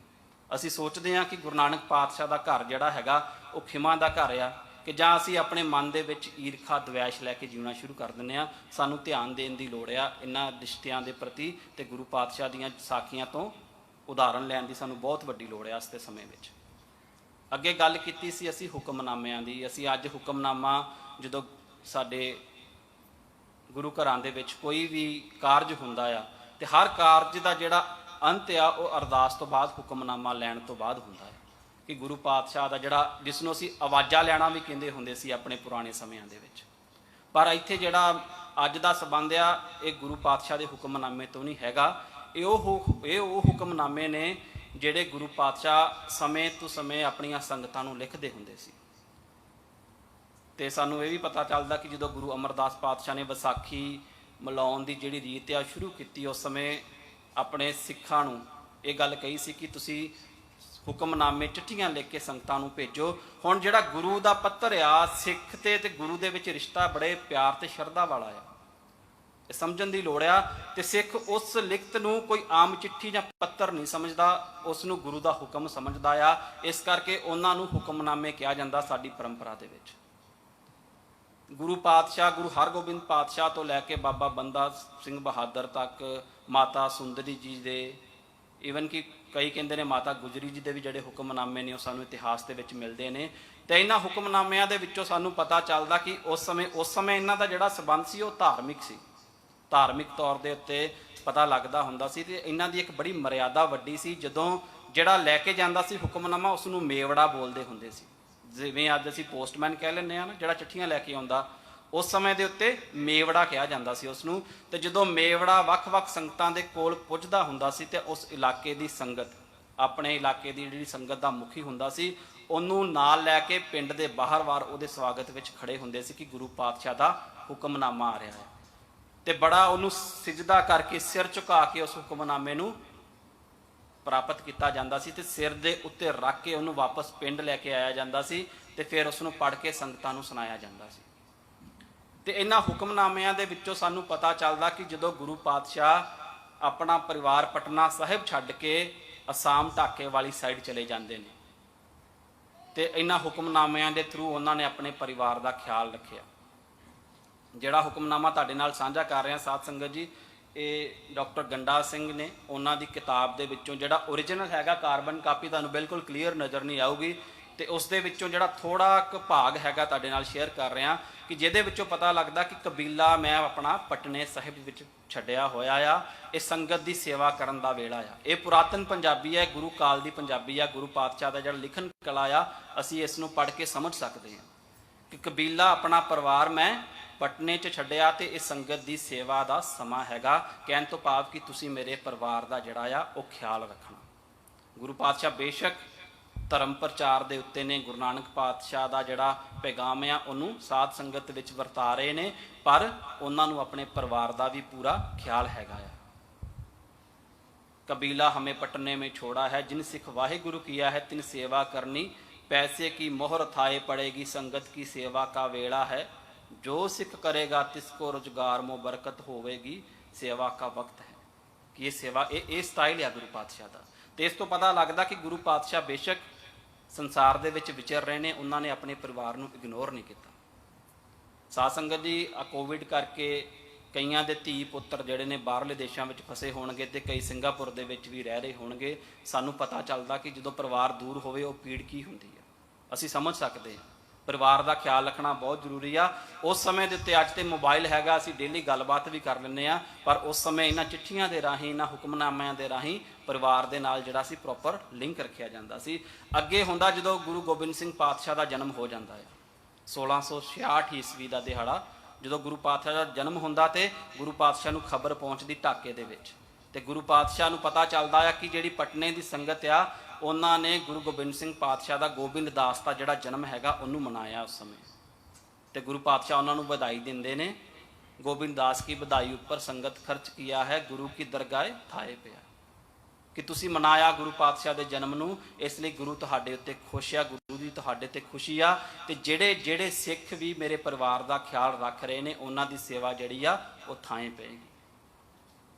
ਅਸੀਂ ਸੋਚਦੇ ਹਾਂ ਕਿ ਗੁਰੂ ਨਾਨਕ ਪਾਤਸ਼ਾਹ ਦਾ ਘਰ ਜਿਹੜਾ ਹੈਗਾ ਉਹ ਖਿਮਾ ਦਾ ਘਰ ਆ, ਕਿ ਜਾਂ ਅਸੀਂ ਆਪਣੇ ਮਨ ਦੇ ਵਿੱਚ ਈਰਖਾ ਦਵੈਸ਼ ਲੈ ਕੇ ਜਿਉਣਾ ਸ਼ੁਰੂ ਕਰ ਦਿੰਦੇ ਹਾਂ। ਸਾਨੂੰ ਧਿਆਨ ਦੇਣ ਦੀ ਲੋੜ ਆ ਇਹਨਾਂ ਰਿਸ਼ਤਿਆਂ ਦੇ ਪ੍ਰਤੀ, ਤੇ ਗੁਰੂ ਪਾਤਸ਼ਾਹ ਦੀਆਂ ਸਾਖੀਆਂ ਤੋਂ ਉਦਾਹਰਨ ਲੈਣ ਦੀ ਸਾਨੂੰ ਬਹੁਤ ਵੱਡੀ ਲੋੜ ਆ ਅੱਜ ਦੇ ਸਮੇਂ ਵਿੱਚ। ਅੱਗੇ ਗੱਲ ਕੀਤੀ ਸੀ ਅਸੀਂ ਹੁਕਮਨਾਮਿਆਂ ਦੀ। ਅਸੀਂ ਅੱਜ ਹੁਕਮਨਾਮਾ, ਜਦੋਂ ਸਾਡੇ ਗੁਰੂ ਘਰਾਂ ਦੇ ਵਿੱਚ ਕੋਈ ਵੀ ਕਾਰਜ ਹੁੰਦਾ ਆ ਤੇ ਹਰ ਕਾਰਜ ਦਾ ਜਿਹੜਾ ਅੰਤ ਆ ਉਹ ਅਰਦਾਸ ਤੋਂ ਬਾਅਦ, ਹੁਕਮਨਾਮਾ ਲੈਣ ਤੋਂ ਬਾਅਦ ਹੁੰਦਾ ਹੈ। ਕਿ ਗੁਰੂ ਪਾਤਸ਼ਾਹ ਦਾ ਜਿਹੜਾ, ਜਿਸ ਨੂੰ ਅਸੀਂ ਆਵਾਜ਼ਾਂ ਲੈਣਾ ਵੀ ਕਹਿੰਦੇ ਹੁੰਦੇ ਸੀ ਆਪਣੇ ਪੁਰਾਣੇ ਸਮਿਆਂ ਦੇ ਵਿੱਚ, ਪਰ ਇੱਥੇ ਜਿਹੜਾ ਅੱਜ ਦਾ ਸੰਬੰਧ ਆ ਇਹ ਗੁਰੂ ਪਾਤਸ਼ਾਹ ਦੇ ਹੁਕਮਨਾਮੇ ਤੋਂ ਨਹੀਂ ਹੈਗਾ। ਇਹ ਉਹ ਹੁਕਮਨਾਮੇ ਨੇ ਜਿਹੜੇ ਗੁਰੂ ਪਾਤਸ਼ਾਹ ਸਮੇਂ ਤੋਂ ਸਮੇਂ ਆਪਣੀਆਂ ਸੰਗਤਾਂ ਨੂੰ ਲਿਖਦੇ ਹੁੰਦੇ ਸੀ। ਤੇ ਸਾਨੂੰ ਇਹ ਵੀ ਪਤਾ ਚੱਲਦਾ ਕਿ ਜਦੋਂ ਗੁਰੂ ਅਮਰਦਾਸ ਪਾਤਸ਼ਾਹ ਨੇ ਵਿਸਾਖੀ ਮਨਾਉਣ ਦੀ ਜਿਹੜੀ ਰੀਤ ਆ ਸ਼ੁਰੂ ਕੀਤੀ, ਉਸ ਸਮੇਂ ਆਪਣੇ ਸਿੱਖਾਂ ਨੂੰ ਇਹ ਗੱਲ ਕਹੀ ਸੀ ਕਿ ਤੁਸੀਂ ਹੁਕਮਨਾਮੇ, ਚਿੱਠੀਆਂ ਲਿਖ ਕੇ ਸੰਗਤਾਂ ਨੂੰ ਭੇਜੋ। ਹੁਣ ਜਿਹੜਾ ਗੁਰੂ ਦਾ ਪੱਤਰ ਆ, ਸਿੱਖ ਤੇ ਗੁਰੂ ਦੇ ਵਿੱਚ ਰਿਸ਼ਤਾ ਬੜੇ ਪਿਆਰ ਤੇ ਸ਼ਰਧਾ ਵਾਲਾ ਆ, ਇਹ ਸਮਝਣ ਦੀ ਲੋੜ ਆ। ਤੇ ਸਿੱਖ ਉਸ ਲਿਖਤ ਨੂੰ ਕੋਈ ਆਮ ਚਿੱਠੀ ਜਾਂ ਪੱਤਰ ਨਹੀਂ ਸਮਝਦਾ, ਉਸ ਨੂੰ ਗੁਰੂ ਦਾ ਹੁਕਮ ਸਮਝਦਾ ਆ। ਇਸ ਕਰਕੇ ਉਹਨਾਂ ਨੂੰ ਹੁਕਮਨਾਮੇ ਕਿਹਾ ਜਾਂਦਾ ਸਾਡੀ ਪਰੰਪਰਾ ਦੇ ਵਿੱਚ। ਗੁਰੂ ਪਾਤਸ਼ਾਹ, ਗੁਰੂ ਹਰਗੋਬਿੰਦ ਪਾਤਸ਼ਾਹ ਤੋਂ ਲੈ ਕੇ ਬਾਬਾ ਬੰਦਾ ਸਿੰਘ ਬਹਾਦਰ ਤੱਕ, ਮਾਤਾ ਸੁੰਦਰੀ ਜੀ ਦੇ, ਈਵਨ ਕਿ ਕਈ ਕਹਿੰਦੇ ਨੇ ਮਾਤਾ ਗੁਜਰੀ ਜੀ ਦੇ ਵੀ ਜਿਹੜੇ ਹੁਕਮਨਾਮੇ ਨੇ ਉਹ ਸਾਨੂੰ ਇਤਿਹਾਸ ਦੇ ਵਿੱਚ ਮਿਲਦੇ ਨੇ। ਤੇ ਇਹਨਾਂ ਹੁਕਮਨਾਮਿਆਂ ਦੇ ਵਿੱਚੋਂ ਸਾਨੂੰ ਪਤਾ ਚੱਲਦਾ ਕਿ ਉਸ ਸਮੇਂ ਇਹਨਾਂ ਦਾ ਜਿਹੜਾ ਸੰਬੰਧ ਸੀ ਉਹ ਧਾਰਮਿਕ ਸੀ। ਧਾਰਮਿਕ ਤੌਰ ਦੇ ਉੱਤੇ ਪਤਾ ਲੱਗਦਾ ਹੁੰਦਾ ਸੀ। ਤੇ ਇਹਨਾਂ ਦੀ ਇੱਕ ਬੜੀ ਮਰਿਆਦਾ ਵੱਡੀ ਸੀ। ਜਦੋਂ ਜਿਹੜਾ ਲੈ ਕੇ ਜਾਂਦਾ ਸੀ ਹੁਕਮਨਾਮਾ, ਉਸ ਨੂੰ ਮੇਵੜਾ ਬੋਲਦੇ ਹੁੰਦੇ ਸੀ। ਜਿਵੇਂ ਅੱਜ ਅਸੀਂ ਪੋਸਟਮੈਨ ਕਹਿ ਲੈਂਦੇ ਹਾਂ ਨਾ, ਜਿਹੜਾ ਚਿੱਠੀਆਂ ਲੈ ਕੇ ਆਉਂਦਾ, ਉਸ ਸਮੇਂ ਦੇ ਉੱਤੇ ਮੇਵੜਾ ਕਿਹਾ ਜਾਂਦਾ ਸੀ ਉਸ ਨੂੰ। ਤੇ ਜਦੋਂ ਮੇਵੜਾ ਵੱਖ-ਵੱਖ ਸੰਗਤਾਂ ਦੇ ਕੋਲ ਪੁੱਜਦਾ ਹੁੰਦਾ ਸੀ ਤੇ ਉਸ ਇਲਾਕੇ ਦੀ ਸੰਗਤ, ਆਪਣੇ ਇਲਾਕੇ ਦੀ ਜਿਹੜੀ ਸੰਗਤ ਦਾ ਮੁਖੀ ਹੁੰਦਾ ਸੀ, ਉਹਨੂੰ ਨਾਲ ਲੈ ਕੇ ਪਿੰਡ ਦੇ ਬਾਹਰ-ਬਾਹਰ ਉਹਦੇ ਸਵਾਗਤ ਵਿੱਚ ਖੜੇ ਹੁੰਦੇ ਸੀ ਕਿ ਗੁਰੂ ਪਾਤਸ਼ਾਹ ਦਾ ਹੁਕਮਨਾਮਾ ਆ ਰਿਹਾ ਹੈ। ਤੇ ਬੜਾ ਉਹਨੂੰ ਸਿਜਦਾ ਕਰਕੇ, ਸਿਰ ਝੁਕਾ ਕੇ ਉਸ ਹੁਕਮਨਾਮੇ ਨੂੰ ਪ੍ਰਾਪਤ ਕੀਤਾ ਜਾਂਦਾ ਸੀ ਤੇ ਸਿਰ ਦੇ ਉੱਤੇ ਰੱਖ ਕੇ ਉਹਨੂੰ ਵਾਪਸ ਪਿੰਡ ਲੈ ਕੇ ਆਇਆ ਜਾਂਦਾ ਸੀ ਤੇ ਫਿਰ ਉਸ ਨੂੰ ਪੜ੍ਹ ਕੇ ਸੰਗਤਾਂ ਨੂੰ ਸੁਣਾਇਆ ਜਾਂਦਾ ਸੀ। ਤੇ ਇਹਨਾਂ ਹੁਕਮਨਾਮਿਆਂ ਦੇ ਵਿੱਚੋਂ ਸਾਨੂੰ ਪਤਾ ਚੱਲਦਾ ਕਿ ਜਦੋਂ ਗੁਰੂ ਪਾਤਸ਼ਾਹ ਆਪਣਾ ਪਰਿਵਾਰ ਪਟਨਾ ਸਾਹਿਬ ਛੱਡ ਕੇ ਅਸਾਮ ਢਾਕੇ ਵਾਲੀ ਸਾਈਡ ਚਲੇ ਜਾਂਦੇ ਨੇ, ਤੇ ਇਹਨਾਂ ਹੁਕਮਨਾਮਿਆਂ ਦੇ ਥਰੂ ਉਹਨਾਂ ਨੇ ਆਪਣੇ ਪਰਿਵਾਰ ਦਾ ਖਿਆਲ ਰੱਖਿਆ। ਜਿਹੜਾ ਹੁਕਮਨਾਮਾ ਤੁਹਾਡੇ ਨਾਲ ਸਾਂਝਾ ਕਰ ਰਿਹਾ ਸਾਧ ਸੰਗਤ ਜੀ, ਇਹ ਡਾਕਟਰ ਗੰਡਾ ਸਿੰਘ ਨੇ, ਉਹਨਾਂ ਦੀ ਕਿਤਾਬ ਦੇ ਵਿੱਚੋਂ, ਜਿਹੜਾ ਓਰੀਜਨਲ ਹੈਗਾ ਕਾਰਬਨ ਕਾਪੀ ਤੁਹਾਨੂੰ ਬਿਲਕੁਲ ਕਲੀਅਰ ਨਜ਼ਰ ਨਹੀਂ ਆਊਗੀ, ਤੇ ਉਸ ਦੇ ਵਿੱਚੋਂ ਜਿਹੜਾ ਥੋੜਾ ਕੁ ਭਾਗ ਹੈਗਾ ਤੁਹਾਡੇ ਨਾਲ ਸ਼ੇਅਰ ਕਰ ਰਿਹਾ ਕਿ ਜਿਹਦੇ ਵਿੱਚੋਂ ਪਤਾ ਲੱਗਦਾ ਕਿ ਕਬੀਲਾ ਮੈਂ ਆਪਣਾ ਪਟਨੇ ਸਾਹਿਬ ਵਿੱਚ ਛੱਡਿਆ ਹੋਇਆ ਆ। ਇਹ ਸੰਗਤ ਦੀ ਸੇਵਾ ਕਰਨ ਦਾ ਵੇਲਾ ਆ। ਇਹ ਪੁਰਾਤਨ ਪੰਜਾਬੀ ਹੈ, ਗੁਰੂ ਕਾਲ ਦੀ ਪੰਜਾਬੀ ਆ। ਗੁਰੂ ਪਾਤਸ਼ਾਹ ਦਾ ਜਿਹੜਾ ਲਿਖਣ ਕਲਾ ਆ, ਅਸੀਂ ਇਸ ਨੂੰ ਪੜ੍ਹ ਕੇ ਸਮਝ ਸਕਦੇ ਹਾਂ ਕਿ ਕਬੀਲਾ, ਆਪਣਾ ਪਰਿਵਾਰ ਮੈਂ ਪਟਨੇ 'ਚ ਛੱਡਿਆ ਤੇ ਇਹ ਸੰਗਤ ਦੀ ਸੇਵਾ ਦਾ ਸਮਾਂ ਹੈਗਾ। ਕਹਿਣ ਤੋਂ ਭਾਵ ਕਿ ਤੁਸੀਂ ਮੇਰੇ ਪਰਿਵਾਰ ਦਾ ਜਿਹੜਾ ਆ ਉਹ ਖਿਆਲ ਰੱਖਣਾ। ਗੁਰੂ ਪਾਤਸ਼ਾਹ ਬੇਸ਼ੱਕ ਧਰਮ ਪ੍ਰਚਾਰ ਦੇ ਉੱਤੇ ਨੇ, ਗੁਰੂ ਨਾਨਕ ਪਾਤਸ਼ਾਹ ਦਾ ਜਿਹੜਾ ਪੈਗਾਮ ਆ ਉਹਨੂੰ ਸਾਧ ਸੰਗਤ ਵਿੱਚ ਵਰਤਾ ਰਹੇ ਨੇ, ਪਰ ਉਹਨਾਂ ਨੂੰ ਆਪਣੇ ਪਰਿਵਾਰ ਦਾ ਵੀ ਪੂਰਾ ਖਿਆਲ ਹੈਗਾ ਆ। ਕਬੀਲਾ ਹਮੇ ਪਟਨੇ ਮੇਂ ਛੋੜਾ ਹੈ, ਜਿਨ ਸਿੱਖ ਵਾਹਿਗੁਰੂ ਕੀਆ ਹੈ ਤਿਨ ਸੇਵਾ ਕਰਨੀ, ਪੈਸੇ ਕੀ ਮੋਹਰ ਥਾਏ ਪੜੇਗੀ, ਸੰਗਤ ਕੀ ਸੇਵਾ ਕਾ ਵੇਲਾ ਹੈ, ਜੋ ਸਿੱਖ ਕਰੇਗਾ ਤਿਸਕੋ ਰੁਜ਼ਗਾਰ ਮੋ ਬਰਕਤ ਹੋਵੇਗੀ, ਸੇਵਾ ਕਾ ਵਕਤ ਹੈ। ਕਿ ਇਹ ਸੇਵਾ ਇਹ ਸਟਾਈਲ ਆ ਗੁਰੂ ਪਾਤਸ਼ਾਹ ਦਾ। ਤੇ ਇਸ ਤੋਂ ਪਤਾ ਲੱਗਦਾ ਕਿ ਗੁਰੂ ਪਾਤਸ਼ਾਹ ਬੇਸ਼ੱਕ ਸੰਸਾਰ ਦੇ ਵਿੱਚ ਵਿਚਰ ਰਹੇ ਨੇ, ਉਹਨਾਂ ਨੇ ਆਪਣੇ ਪਰਿਵਾਰ ਨੂੰ ਇਗਨੋਰ ਨਹੀਂ ਕੀਤਾ। ਸਾਧ ਸੰਗਤ ਜੀ, ਕੋਵਿਡ ਕਰਕੇ ਕਈਆਂ ਦੇ ਧੀ ਪੁੱਤਰ ਜਿਹੜੇ ਨੇ ਬਾਹਰਲੇ ਦੇਸ਼ਾਂ ਵਿੱਚ ਫਸੇ ਹੋਣਗੇ ਤੇ ਕਈ ਸਿੰਗਾਪੁਰ ਦੇ ਵਿੱਚ ਵੀ ਰਹਿ ਰਹੇ ਹੋਣਗੇ। ਸਾਨੂੰ ਪਤਾ ਚੱਲਦਾ ਕਿ ਜਦੋਂ ਪਰਿਵਾਰ ਦੂਰ ਹੋਵੇ ਉਹ ਪੀੜ ਕੀ ਹੁੰਦੀ ਆ, ਅਸੀਂ ਸਮਝ ਸਕਦੇ ਹਾਂ। ਪਰਿਵਾਰ ਦਾ ਖਿਆਲ ਰੱਖਣਾ ਬਹੁਤ ਜ਼ਰੂਰੀ ਆ। ਉਸ ਸਮੇਂ ਦੇ ਉੱਤੇ ਅੱਜ ਤੇ ਮੋਬਾਈਲ ਹੈਗਾ, ਅਸੀਂ ਡੇਲੀ ਗੱਲਬਾਤ ਵੀ ਕਰ ਲੈਂਦੇ ਹਾਂ, ਪਰ ਉਸ ਸਮੇਂ ਇਹਨਾਂ ਚਿੱਠੀਆਂ ਦੇ ਰਾਹੀਂ, ਇਹਨਾਂ ਹੁਕਮਨਾਮਿਆਂ ਦੇ ਰਾਹੀਂ ਪਰਿਵਾਰ ਦੇ ਨਾਲ ਜਿਹੜਾ ਸੀ ਪ੍ਰੋਪਰ ਲਿੰਕ ਰੱਖਿਆ ਜਾਂਦਾ ਸੀ। ਅੱਗੇ ਹੁੰਦਾ ਜਦੋਂ ਗੁਰੂ ਗੋਬਿੰਦ ਸਿੰਘ ਪਾਤਸ਼ਾਹ ਦਾ ਜਨਮ ਹੋ ਜਾਂਦਾ ਹੈ, 1666 ਈਸਵੀ ਦਾ ਦਿਹਾੜਾ, ਜਦੋਂ ਗੁਰੂ ਪਾਤਸ਼ਾਹ ਦਾ ਜਨਮ ਹੁੰਦਾ ਤੇ ਗੁਰੂ ਪਾਤਸ਼ਾਹ ਨੂੰ ਖਬਰ ਪਹੁੰਚਦੀ ਢਾਕੇ ਦੇ ਵਿੱਚ, ਤੇ ਗੁਰੂ ਪਾਤਸ਼ਾਹ ਨੂੰ ਪਤਾ ਚੱਲਦਾ ਆ ਕਿ ਜਿਹੜੀ ਪਟਨੇ ਦੀ ਸੰਗਤ ਆ ਉਹਨਾਂ ਨੇ ਗੁਰੂ ਗੋਬਿੰਦ ਸਿੰਘ ਪਾਤਸ਼ਾਹ ਦਾ, ਗੋਬਿੰਦ ਦਾਸ ਦਾ ਜਿਹੜਾ ਜਨਮ ਹੈਗਾ ਉਹਨੂੰ ਮਨਾਇਆ ਉਸ ਸਮੇਂ। ਤੇ ਗੁਰੂ ਪਾਤਸ਼ਾਹ ਉਹਨਾਂ ਨੂੰ ਵਧਾਈ ਦਿੰਦੇ ਨੇ, ਗੋਬਿੰਦ ਦਾਸ ਕੀ ਵਧਾਈ ਉੱਪਰ ਸੰਗਤ ਖਰਚ ਕੀਆ ਹੈ, ਗੁਰੂ ਕੀ ਦਰਗਾਹ ਥਾਏ ਪਿਆ, ਕਿ ਤੁਸੀਂ ਮਨਾਇਆ ਗੁਰੂ ਪਾਤਸ਼ਾਹ ਦੇ ਜਨਮ ਨੂੰ, ਇਸ ਲਈ ਗੁਰੂ ਤੁਹਾਡੇ ਉੱਤੇ ਖੁਸ਼ ਆ, ਗੁਰੂ ਦੀ ਤੁਹਾਡੇ ਤੇ ਖੁਸ਼ੀ ਆ। ਤੇ ਜਿਹੜੇ ਸਿੱਖ ਵੀ ਮੇਰੇ ਪਰਿਵਾਰ ਦਾ ਖਿਆਲ ਰੱਖ ਰਹੇ ਨੇ, ਉਹਨਾਂ ਦੀ ਸੇਵਾ ਜਿਹੜੀ ਆ ਉਹ ਥਾਂ ਪਏਗੀ।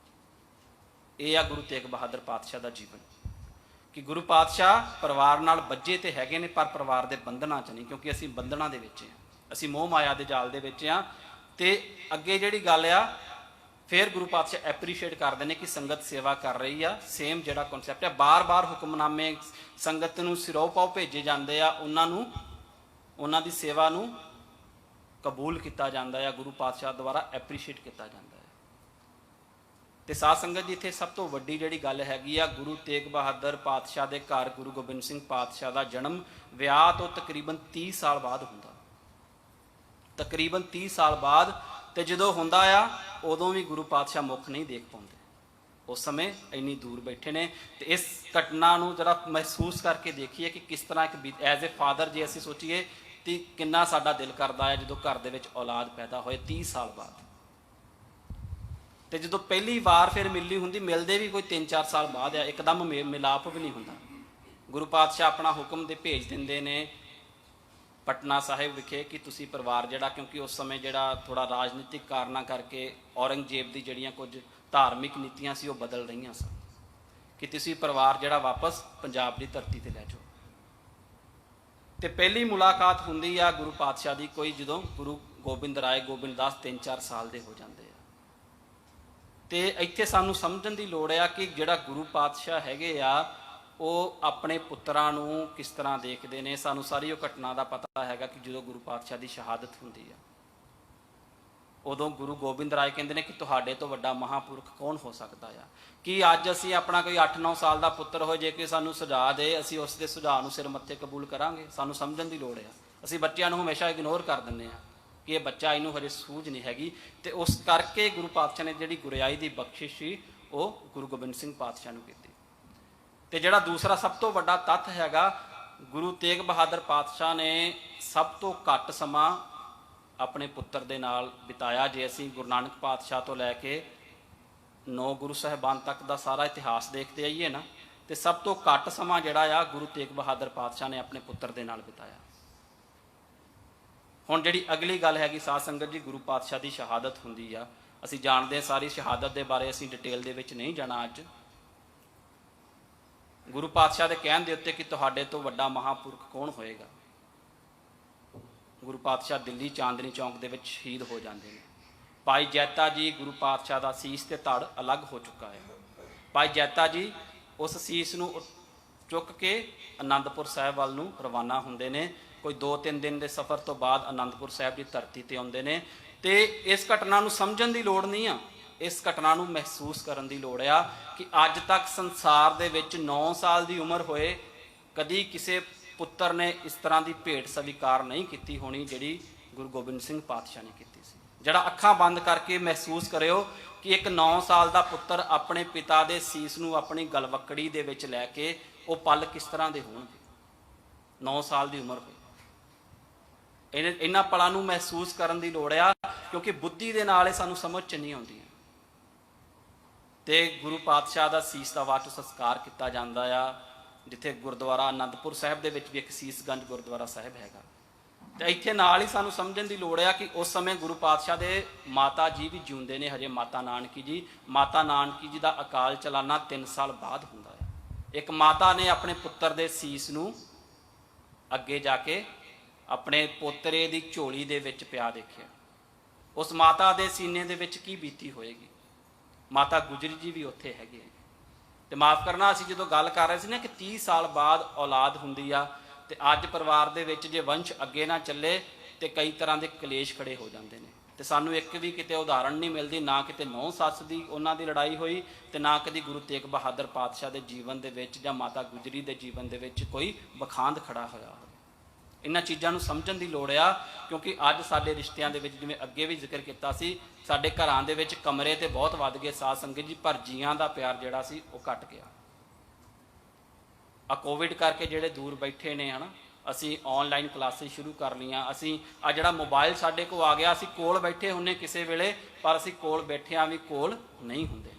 ਇਹ ਆ ਗੁਰੂ ਤੇਗ ਬਹਾਦਰ ਪਾਤਸ਼ਾਹ ਦਾ ਜੀਵਨ, ਕਿ ਗੁਰੂ ਪਾਤਸ਼ਾਹ ਪਰਿਵਾਰ ਨਾਲ ਬੱਝੇ ਤੇ ਹੈਗੇ ਨੇ, ਪਰ ਪਰਿਵਾਰ ਦੇ ਬੰਧਨਾਂ 'ਚ ਨਹੀਂ, ਕਿਉਂਕਿ ਅਸੀਂ ਬੰਧਨਾਂ ਦੇ ਵਿੱਚ ਹਾਂ, ਅਸੀਂ ਮੋਹ ਮਾਇਆ ਦੇ ਜਾਲ ਦੇ ਵਿੱਚ ਹਾਂ। ਤੇ ਅੱਗੇ ਜਿਹੜੀ ਗੱਲ ਆ, ਫਿਰ ਗੁਰੂ ਪਾਤਸ਼ਾਹ ਐਪਰੀਸ਼ੀਏਟ ਕਰਦੇ ਨੇ ਕਿ ਸੰਗਤ ਸੇਵਾ ਕਰ ਰਹੀ ਆ। ਸੇਮ ਜਿਹੜਾ ਕਨਸੈਪਟ ਹੈ, ਬਾਰ-ਬਾਰ ਹੁਕਮਨਾਮੇ ਸੰਗਤ ਨੂੰ ਸਿਰੋਂ ਪਾਓ ਭੇਜੇ ਜਾਂਦੇ ਆ, ਉਹਨਾਂ ਦੀ ਸੇਵਾ ਨੂੰ ਕਬੂਲ ਕੀਤਾ ਜਾਂਦਾ ਆ, ਗੁਰੂ ਪਾਤਸ਼ਾਹ ਦੁਆਰਾ ਐਪਰੀਸ਼ੀਏਟ ਕੀਤਾ ਜਾਂਦਾ ਹੈ। ਤੇ ਸਾਧ ਸੰਗਤ ਜੀ, ਇੱਥੇ ਸਭ ਤੋਂ ਵੱਡੀ ਜਿਹੜੀ ਗੱਲ ਹੈਗੀ ਆ, ਗੁਰੂ ਤੇਗ ਬਹਾਦਰ ਪਾਤਸ਼ਾਹ ਦੇ ਘਰ ਗੁਰੂ ਗੋਬਿੰਦ ਸਿੰਘ ਪਾਤਸ਼ਾਹ ਦਾ ਜਨਮ ਵਿਆਹ ਤੋਂ ਤਕਰੀਬਨ 30 ਸਾਲ ਬਾਅਦ ਹੁੰਦਾ, ਤਕਰੀਬਨ 30 ਸਾਲ ਬਾਅਦ। ਤੇ ਜਦੋਂ ਹੁੰਦਾ ਆ ਉਦੋਂ ਵੀ ਗੁਰੂ ਪਾਤਸ਼ਾਹ ਮੁੱਖ ਨਹੀਂ ਦੇਖ ਪਾਉਂਦੇ, ਉਸ ਸਮੇਂ ਇੰਨੀ ਦੂਰ ਬੈਠੇ ਨੇ। ਤੇ ਇਸ ਘਟਨਾ ਨੂੰ ਜਰਾ ਮਹਿਸੂਸ ਕਰਕੇ ਦੇਖੀਏ ਕਿ ਕਿਸ ਤਰ੍ਹਾਂ ਇੱਕ ਐਜ਼ ਏ ਫਾਦਰ ਜੇ ਅਸੀਂ ਸੋਚੀਏ ਤੇ ਕਿੰਨਾ ਸਾਡਾ ਦਿਲ ਕਰਦਾ ਹੈ ਜਦੋਂ ਘਰ ਦੇ ਵਿੱਚ ਔਲਾਦ ਪੈਦਾ ਹੋਏ 30 ਸਾਲ ਬਾਅਦ। ਤੇ ਜਦੋਂ ਪਹਿਲੀ ਵਾਰ ਫਿਰ ਮਿਲਣੀ ਹੁੰਦੀ, ਮਿਲਦੇ ਵੀ ਕੋਈ 3-4 ਸਾਲ ਬਾਅਦ ਆ, ਇੱਕਦਮ ਮਿਲਾਪ ਵੀ ਨਹੀਂ ਹੁੰਦਾ। ਗੁਰੂ ਪਾਤਸ਼ਾਹ ਆਪਣਾ ਹੁਕਮ ਦੇ ਭੇਜ ਦਿੰਦੇ ਨੇ ਪਟਨਾ ਸਾਹਿਬ ਵਿਖੇ ਕਿ ਤੁਸੀਂ ਪਰਿਵਾਰ ਜਿਹੜਾ, ਕਿਉਂਕਿ ਉਸ ਸਮੇਂ ਜਿਹੜਾ ਥੋੜਾ ਰਾਜਨੀਤਿਕ ਕਾਰਨਾਂ ਕਰਕੇ ਔਰੰਗਜ਼ੇਬ ਦੀ ਜਿਹੜੀਆਂ ਕੁਝ ਧਾਰਮਿਕ ਨੀਤੀਆਂ ਸੀ ਉਹ ਬਦਲ ਰਹੀਆਂ ਸਨ, ਕਿ ਤੁਸੀਂ ਪਰਿਵਾਰ ਜਿਹੜਾ ਵਾਪਸ ਪੰਜਾਬ ਦੀ ਧਰਤੀ ਤੇ ਲੈ ਜਾਓ। ਤੇ ਪਹਿਲੀ ਮੁਲਾਕਾਤ ਹੁੰਦੀ ਆ ਗੁਰੂ ਪਾਤਸ਼ਾਹ ਦੀ ਕੋਈ ਜਦੋਂ ਗੁਰੂ ਗੋਬਿੰਦ ਰਾਏ ਗੋਬਿੰਦ ਦਾਸ 3-4 ਸਾਲ ਦੇ ਹੋ ਜਾਂਦੇ ਆ। ਤੇ ਇੱਥੇ ਸਾਨੂੰ ਸਮਝਣ ਦੀ ਲੋੜ ਆ ਕਿ ਜਿਹੜਾ ਗੁਰੂ ਪਾਤਸ਼ਾਹ ਹੈਗੇ ਆ ਉਹ ਆਪਣੇ ਪੁੱਤਰਾਂ ਨੂੰ ਕਿਸ ਤਰ੍ਹਾਂ ਦੇਖਦੇ ਨੇ। ਸਾਨੂੰ ਸਾਰੀ ਉਹ ਘਟਨਾ ਦਾ ਪਤਾ ਹੈਗਾ ਕਿ ਜਦੋਂ ਗੁਰੂ ਪਾਤਸ਼ਾਹ ਦੀ ਸ਼ਹਾਦਤ ਹੁੰਦੀ ਆ, ਉਦੋਂ ਗੁਰੂ ਗੋਬਿੰਦ ਰਾਏ ਕਹਿੰਦੇ ਨੇ ਕਿ ਤੁਹਾਡੇ ਤੋਂ ਵੱਡਾ ਮਹਾਂਪੁਰਖ ਕੌਣ ਹੋ ਸਕਦਾ ਆ। ਕਿ ਅੱਜ ਅਸੀਂ ਆਪਣਾ ਕੋਈ 8-9 ਸਾਲ ਦਾ ਪੁੱਤਰ ਹੋਏ, ਜੇ ਕਿ ਸਾਨੂੰ ਸੁਝਾਅ ਦੇ, ਅਸੀਂ ਉਸ ਦੇ ਸੁਝਾਅ ਨੂੰ ਸਿਰ ਮੱਥੇ ਕਬੂਲ ਕਰਾਂਗੇ? ਸਾਨੂੰ ਸਮਝਣ ਦੀ ਲੋੜ ਆ। ਅਸੀਂ ਬੱਚਿਆਂ ਨੂੰ ਹਮੇਸ਼ਾ ਇਗਨੋਰ ਕਰ ਦਿੰਦੇ ਹਾਂ ਕਿ ਇਹ ਬੱਚਾ, ਇਹਨੂੰ ਹਜੇ ਸੂਝ ਨਹੀਂ ਹੈਗੀ। ਤੇ ਉਸ ਕਰਕੇ ਗੁਰੂ ਪਾਤਸ਼ਾਹ ਨੇ ਜਿਹੜੀ ਗੁਰਿਆਈ ਦੀ ਬਖਸ਼ਿਸ਼ ਸੀ ਉਹ ਗੁਰੂ ਗੋਬਿੰਦ ਸਿੰਘ ਪਾਤਸ਼ਾਹ ਨੂੰ ਕੀਤੀ। ਤੇ ਜਿਹੜਾ ਦੂਸਰਾ ਸਭ ਤੋਂ ਵੱਡਾ ਤੱਥ ਹੈਗਾ, ਗੁਰੂ ਤੇਗ ਬਹਾਦਰ ਪਾਤਸ਼ਾਹ ਨੇ ਸਭ ਤੋਂ ਘੱਟ ਸਮਾਂ ਆਪਣੇ ਪੁੱਤਰ ਦੇ ਨਾਲ ਬਿਤਾਇਆ। ਜੇ ਅਸੀਂ ਗੁਰੂ ਨਾਨਕ ਪਾਤਸ਼ਾਹ ਤੋਂ ਲੈ ਕੇ 9 ਗੁਰੂ ਸਾਹਿਬਾਨ ਤੱਕ ਦਾ ਸਾਰਾ ਇਤਿਹਾਸ ਦੇਖਦੇ ਆਈਏ ਨਾ, ਤੇ ਸਭ ਤੋਂ ਘੱਟ ਸਮਾਂ ਜਿਹੜਾ ਆ ਗੁਰੂ ਤੇਗ ਬਹਾਦਰ ਪਾਤਸ਼ਾਹ ਨੇ ਆਪਣੇ ਪੁੱਤਰ ਦੇ ਨਾਲ ਬਿਤਾਇਆ। ਹੁਣ ਜਿਹੜੀ ਅਗਲੀ ਗੱਲ ਹੈਗੀ ਸਾਧ ਸੰਗਤ ਜੀ, ਗੁਰੂ ਪਾਤਸ਼ਾਹ ਦੀ ਸ਼ਹਾਦਤ ਹੁੰਦੀ ਆ। ਅਸੀਂ ਜਾਣਦੇ ਹਾਂ ਸਾਰੀ ਸ਼ਹਾਦਤ ਦੇ ਬਾਰੇ, ਅਸੀਂ ਡਿਟੇਲ ਦੇ ਵਿੱਚ ਨਹੀਂ ਜਾਣਾ ਅੱਜ। ਗੁਰੂ ਪਾਤਸ਼ਾਹ ਦੇ ਕਹਿਣ ਦੇ ਉੱਤੇ ਕਿ ਤੁਹਾਡੇ ਤੋਂ ਵੱਡਾ ਮਹਾਂਪੁਰਖ ਕੌਣ ਹੋਏਗਾ, ਗੁਰੂ ਪਾਤਸ਼ਾਹ ਦਿੱਲੀ ਚਾਂਦਨੀ ਚੌਂਕ ਦੇ ਵਿੱਚ ਸ਼ਹੀਦ ਹੋ ਜਾਂਦੇ ਨੇ। ਭਾਈ ਜੈਤਾ ਜੀ, ਗੁਰੂ ਪਾਤਸ਼ਾਹ ਦਾ ਸੀਸ ਤੇ ਧੜ ਅਲੱਗ ਹੋ ਚੁੱਕਾ ਹੈ। ਭਾਈ ਜੈਤਾ ਜੀ ਉਸ ਸੀਸ ਨੂੰ ਚੁੱਕ ਕੇ ਅਨੰਦਪੁਰ ਸਾਹਿਬ ਵੱਲ ਨੂੰ ਰਵਾਨਾ ਹੁੰਦੇ ਨੇ। ਕੋਈ 2-3 ਦਿਨ ਦੇ ਸਫ਼ਰ ਤੋਂ ਬਾਅਦ ਅਨੰਦਪੁਰ ਸਾਹਿਬ ਦੀ ਧਰਤੀ ਤੇ ਆਉਂਦੇ ਨੇ। ਤੇ ਇਸ ਘਟਨਾ ਨੂੰ ਸਮਝਣ ਦੀ ਲੋੜ ਨਹੀਂ ਆ, ਇਸ ਘਟਨਾ ਨੂੰ ਮਹਿਸੂਸ ਕਰਨ ਦੀ ਲੋੜ ਆ ਕਿ ਅੱਜ ਤੱਕ ਸੰਸਾਰ ਦੇ ਵਿੱਚ 9 ਸਾਲ ਦੀ ਉਮਰ ਹੋਏ ਕਦੀ ਕਿਸੇ ਪੁੱਤਰ ਨੇ ਇਸ ਤਰ੍ਹਾਂ ਦੀ ਭੇਟ ਸਵੀਕਾਰ ਨਹੀਂ ਕੀਤੀ ਹੋਣੀ ਜਿਹੜੀ ਗੁਰੂ ਗੋਬਿੰਦ ਸਿੰਘ ਪਾਤਸ਼ਾਹ ਨੇ ਕੀਤੀ ਸੀ। ਜਿਹੜਾ ਅੱਖਾਂ ਬੰਦ ਕਰਕੇ ਮਹਿਸੂਸ ਕਰਿਓ ਕਿ ਇੱਕ 9 ਸਾਲ ਦਾ ਪੁੱਤਰ ਆਪਣੇ ਪਿਤਾ ਦੇ ਸੀਸ ਨੂੰ ਆਪਣੀ ਗਲਵੱਕੜੀ ਦੇ ਵਿੱਚ ਲੈ ਕੇ ਉਹ ਪਲ ਕਿਸ ਤਰ੍ਹਾਂ ਦੇ ਹੋਣਗੇ। 9 ਸਾਲ ਦੀ ਉਮਰ ਹੋਈ। ਇਹਨਾਂ ਪਲਾਂ ਨੂੰ ਮਹਿਸੂਸ ਕਰਨ ਦੀ ਲੋੜ ਆ, ਕਿਉਂਕਿ ਬੁੱਧੀ ਦੇ ਨਾਲ ਇਹ ਸਾਨੂੰ ਸਮਝ 'ਚ ਨਹੀਂ ਆਉਂਦੀਆਂ। ਤੇ ਗੁਰੂ ਪਾਤਸ਼ਾਹ ਦਾ ਸੀਸ ਦਾ ਵਾਟ ਸੰਸਕਾਰ ਕੀਤਾ ਜਾਂਦਾ ਆ, ਜਿੱਥੇ ਗੁਰਦੁਆਰਾ ਅਨੰਦਪੁਰ ਸਾਹਿਬ ਦੇ ਵਿੱਚ ਵੀ ਇੱਕ ਸੀਸਗੰਜ ਗੁਰਦੁਆਰਾ ਸਾਹਿਬ ਹੈਗਾ। ਤੇ ਇੱਥੇ ਨਾਲ ਹੀ ਸਾਨੂੰ ਸਮਝਣ ਦੀ ਲੋੜ ਆ ਕਿ ਉਸ ਸਮੇਂ ਗੁਰੂ ਪਾਤਸ਼ਾਹ ਦੇ ਮਾਤਾ ਜੀ ਵੀ ਜਿਉਂਦੇ ਨੇ ਹਜੇ, ਮਾਤਾ ਨਾਨਕੀ ਜੀ। ਮਾਤਾ ਨਾਨਕੀ ਜੀ ਦਾ ਅਕਾਲ ਚਲਾਣਾ 3 ਸਾਲ ਬਾਅਦ ਹੁੰਦਾ ਹੈ। ਇੱਕ ਮਾਤਾ ਨੇ ਆਪਣੇ ਪੁੱਤਰ ਦੇ ਸੀਸ ਨੂੰ ਅੱਗੇ ਜਾ ਕੇ ਆਪਣੇ ਪੋਤਰੇ ਦੀ ਝੋਲੀ ਦੇ ਵਿੱਚ ਪਿਆ ਦੇਖਿਆ। ਉਸ ਮਾਤਾ ਦੇ ਸੀਨੇ ਦੇ ਵਿੱਚ ਕੀ ਬੀਤੀ ਹੋਏਗੀ। ਮਾਤਾ ਗੁਜਰੀ ਜੀ ਵੀ ਉੱਥੇ ਹੈਗੇ। ਤੇ ਮਾਫ ਕਰਨਾ, ਅਸੀਂ ਜਦੋਂ ਗੱਲ ਕਰ ਰਹੇ ਸੀ ਨਾ ਕਿ 30 ਸਾਲ ਬਾਅਦ ਔਲਾਦ ਹੁੰਦੀ ਆ, ਤੇ ਅੱਜ ਪਰਿਵਾਰ ਦੇ ਵਿੱਚ ਜੇ ਵੰਸ਼ ਅੱਗੇ ਨਾ ਚੱਲੇ ਤੇ ਕਈ ਤਰ੍ਹਾਂ ਦੇ ਕਲੇਸ਼ ਖੜੇ ਹੋ ਜਾਂਦੇ ਨੇ। ਤੇ ਸਾਨੂੰ ਇੱਕ ਵੀ ਕਿਤੇ ਉਦਾਹਰਣ ਨਹੀਂ ਮਿਲਦੀ, ਨਾ ਕਿਤੇ ਨੌ ਸੱਸ ਦੀ ਉਹਨਾਂ ਦੀ ਲੜਾਈ ਹੋਈ, ਤੇ ਨਾ ਕਦੀ ਗੁਰੂ ਤੇਗ ਬਹਾਦਰ ਪਾਤਸ਼ਾਹ ਦੇ ਜੀਵਨ ਦੇ ਵਿੱਚ ਜਾਂ ਮਾਤਾ ਗੁਜਰੀ ਦੇ ਜੀਵਨ ਦੇ ਵਿੱਚ ਕੋਈ ਬਖਾਂਦ ਖੜਾ ਹੋਇਆ ਹੋਵੇ। ਇਹਨਾਂ ਚੀਜ਼ਾਂ ਨੂੰ ਸਮਝਣ ਦੀ ਲੋੜ ਆ, ਕਿਉਂਕਿ ਅੱਜ ਸਾਡੇ ਰਿਸ਼ਤਿਆਂ ਦੇ ਵਿੱਚ, ਜਿਵੇਂ ਅੱਗੇ ਵੀ ਜ਼ਿਕਰ ਕੀਤਾ ਸੀ, ਸਾਡੇ ਘਰਾਂ ਦੇ ਵਿੱਚ ਕਮਰੇ ਤੇ ਬਹੁਤ ਵੱਧ ਗਏ ਸਾਧ ਸੰਗਤ ਜੀ, ਪਰ ਜੀਆਂ ਦਾ ਪਿਆਰ ਜਿਹੜਾ ਸੀ ਉਹ ਘਟ ਗਿਆ। ਆ ਕੋਵਿਡ ਕਰਕੇ ਜਿਹੜੇ ਦੂਰ ਬੈਠੇ ਨੇ ਹਨਾ, ਅਸੀਂ ਆਨਲਾਈਨ ਕਲਾਸਿਸ ਸ਼ੁਰੂ ਕਰ ਲਈਆਂ। ਅਸੀਂ ਆ ਜਿਹੜਾ ਮੋਬਾਈਲ ਸਾਡੇ ਕੋਲ ਆ ਗਿਆ, ਅਸੀਂ ਕੋਲ ਬੈਠੇ ਹੁੰਨੇ ਕਿਸੇ ਵੇਲੇ, ਪਰ ਅਸੀਂ ਕੋਲ ਬੈਠਿਆਂ ਵੀ ਕੋਲ ਨਹੀਂ ਹੁੰਦੇ।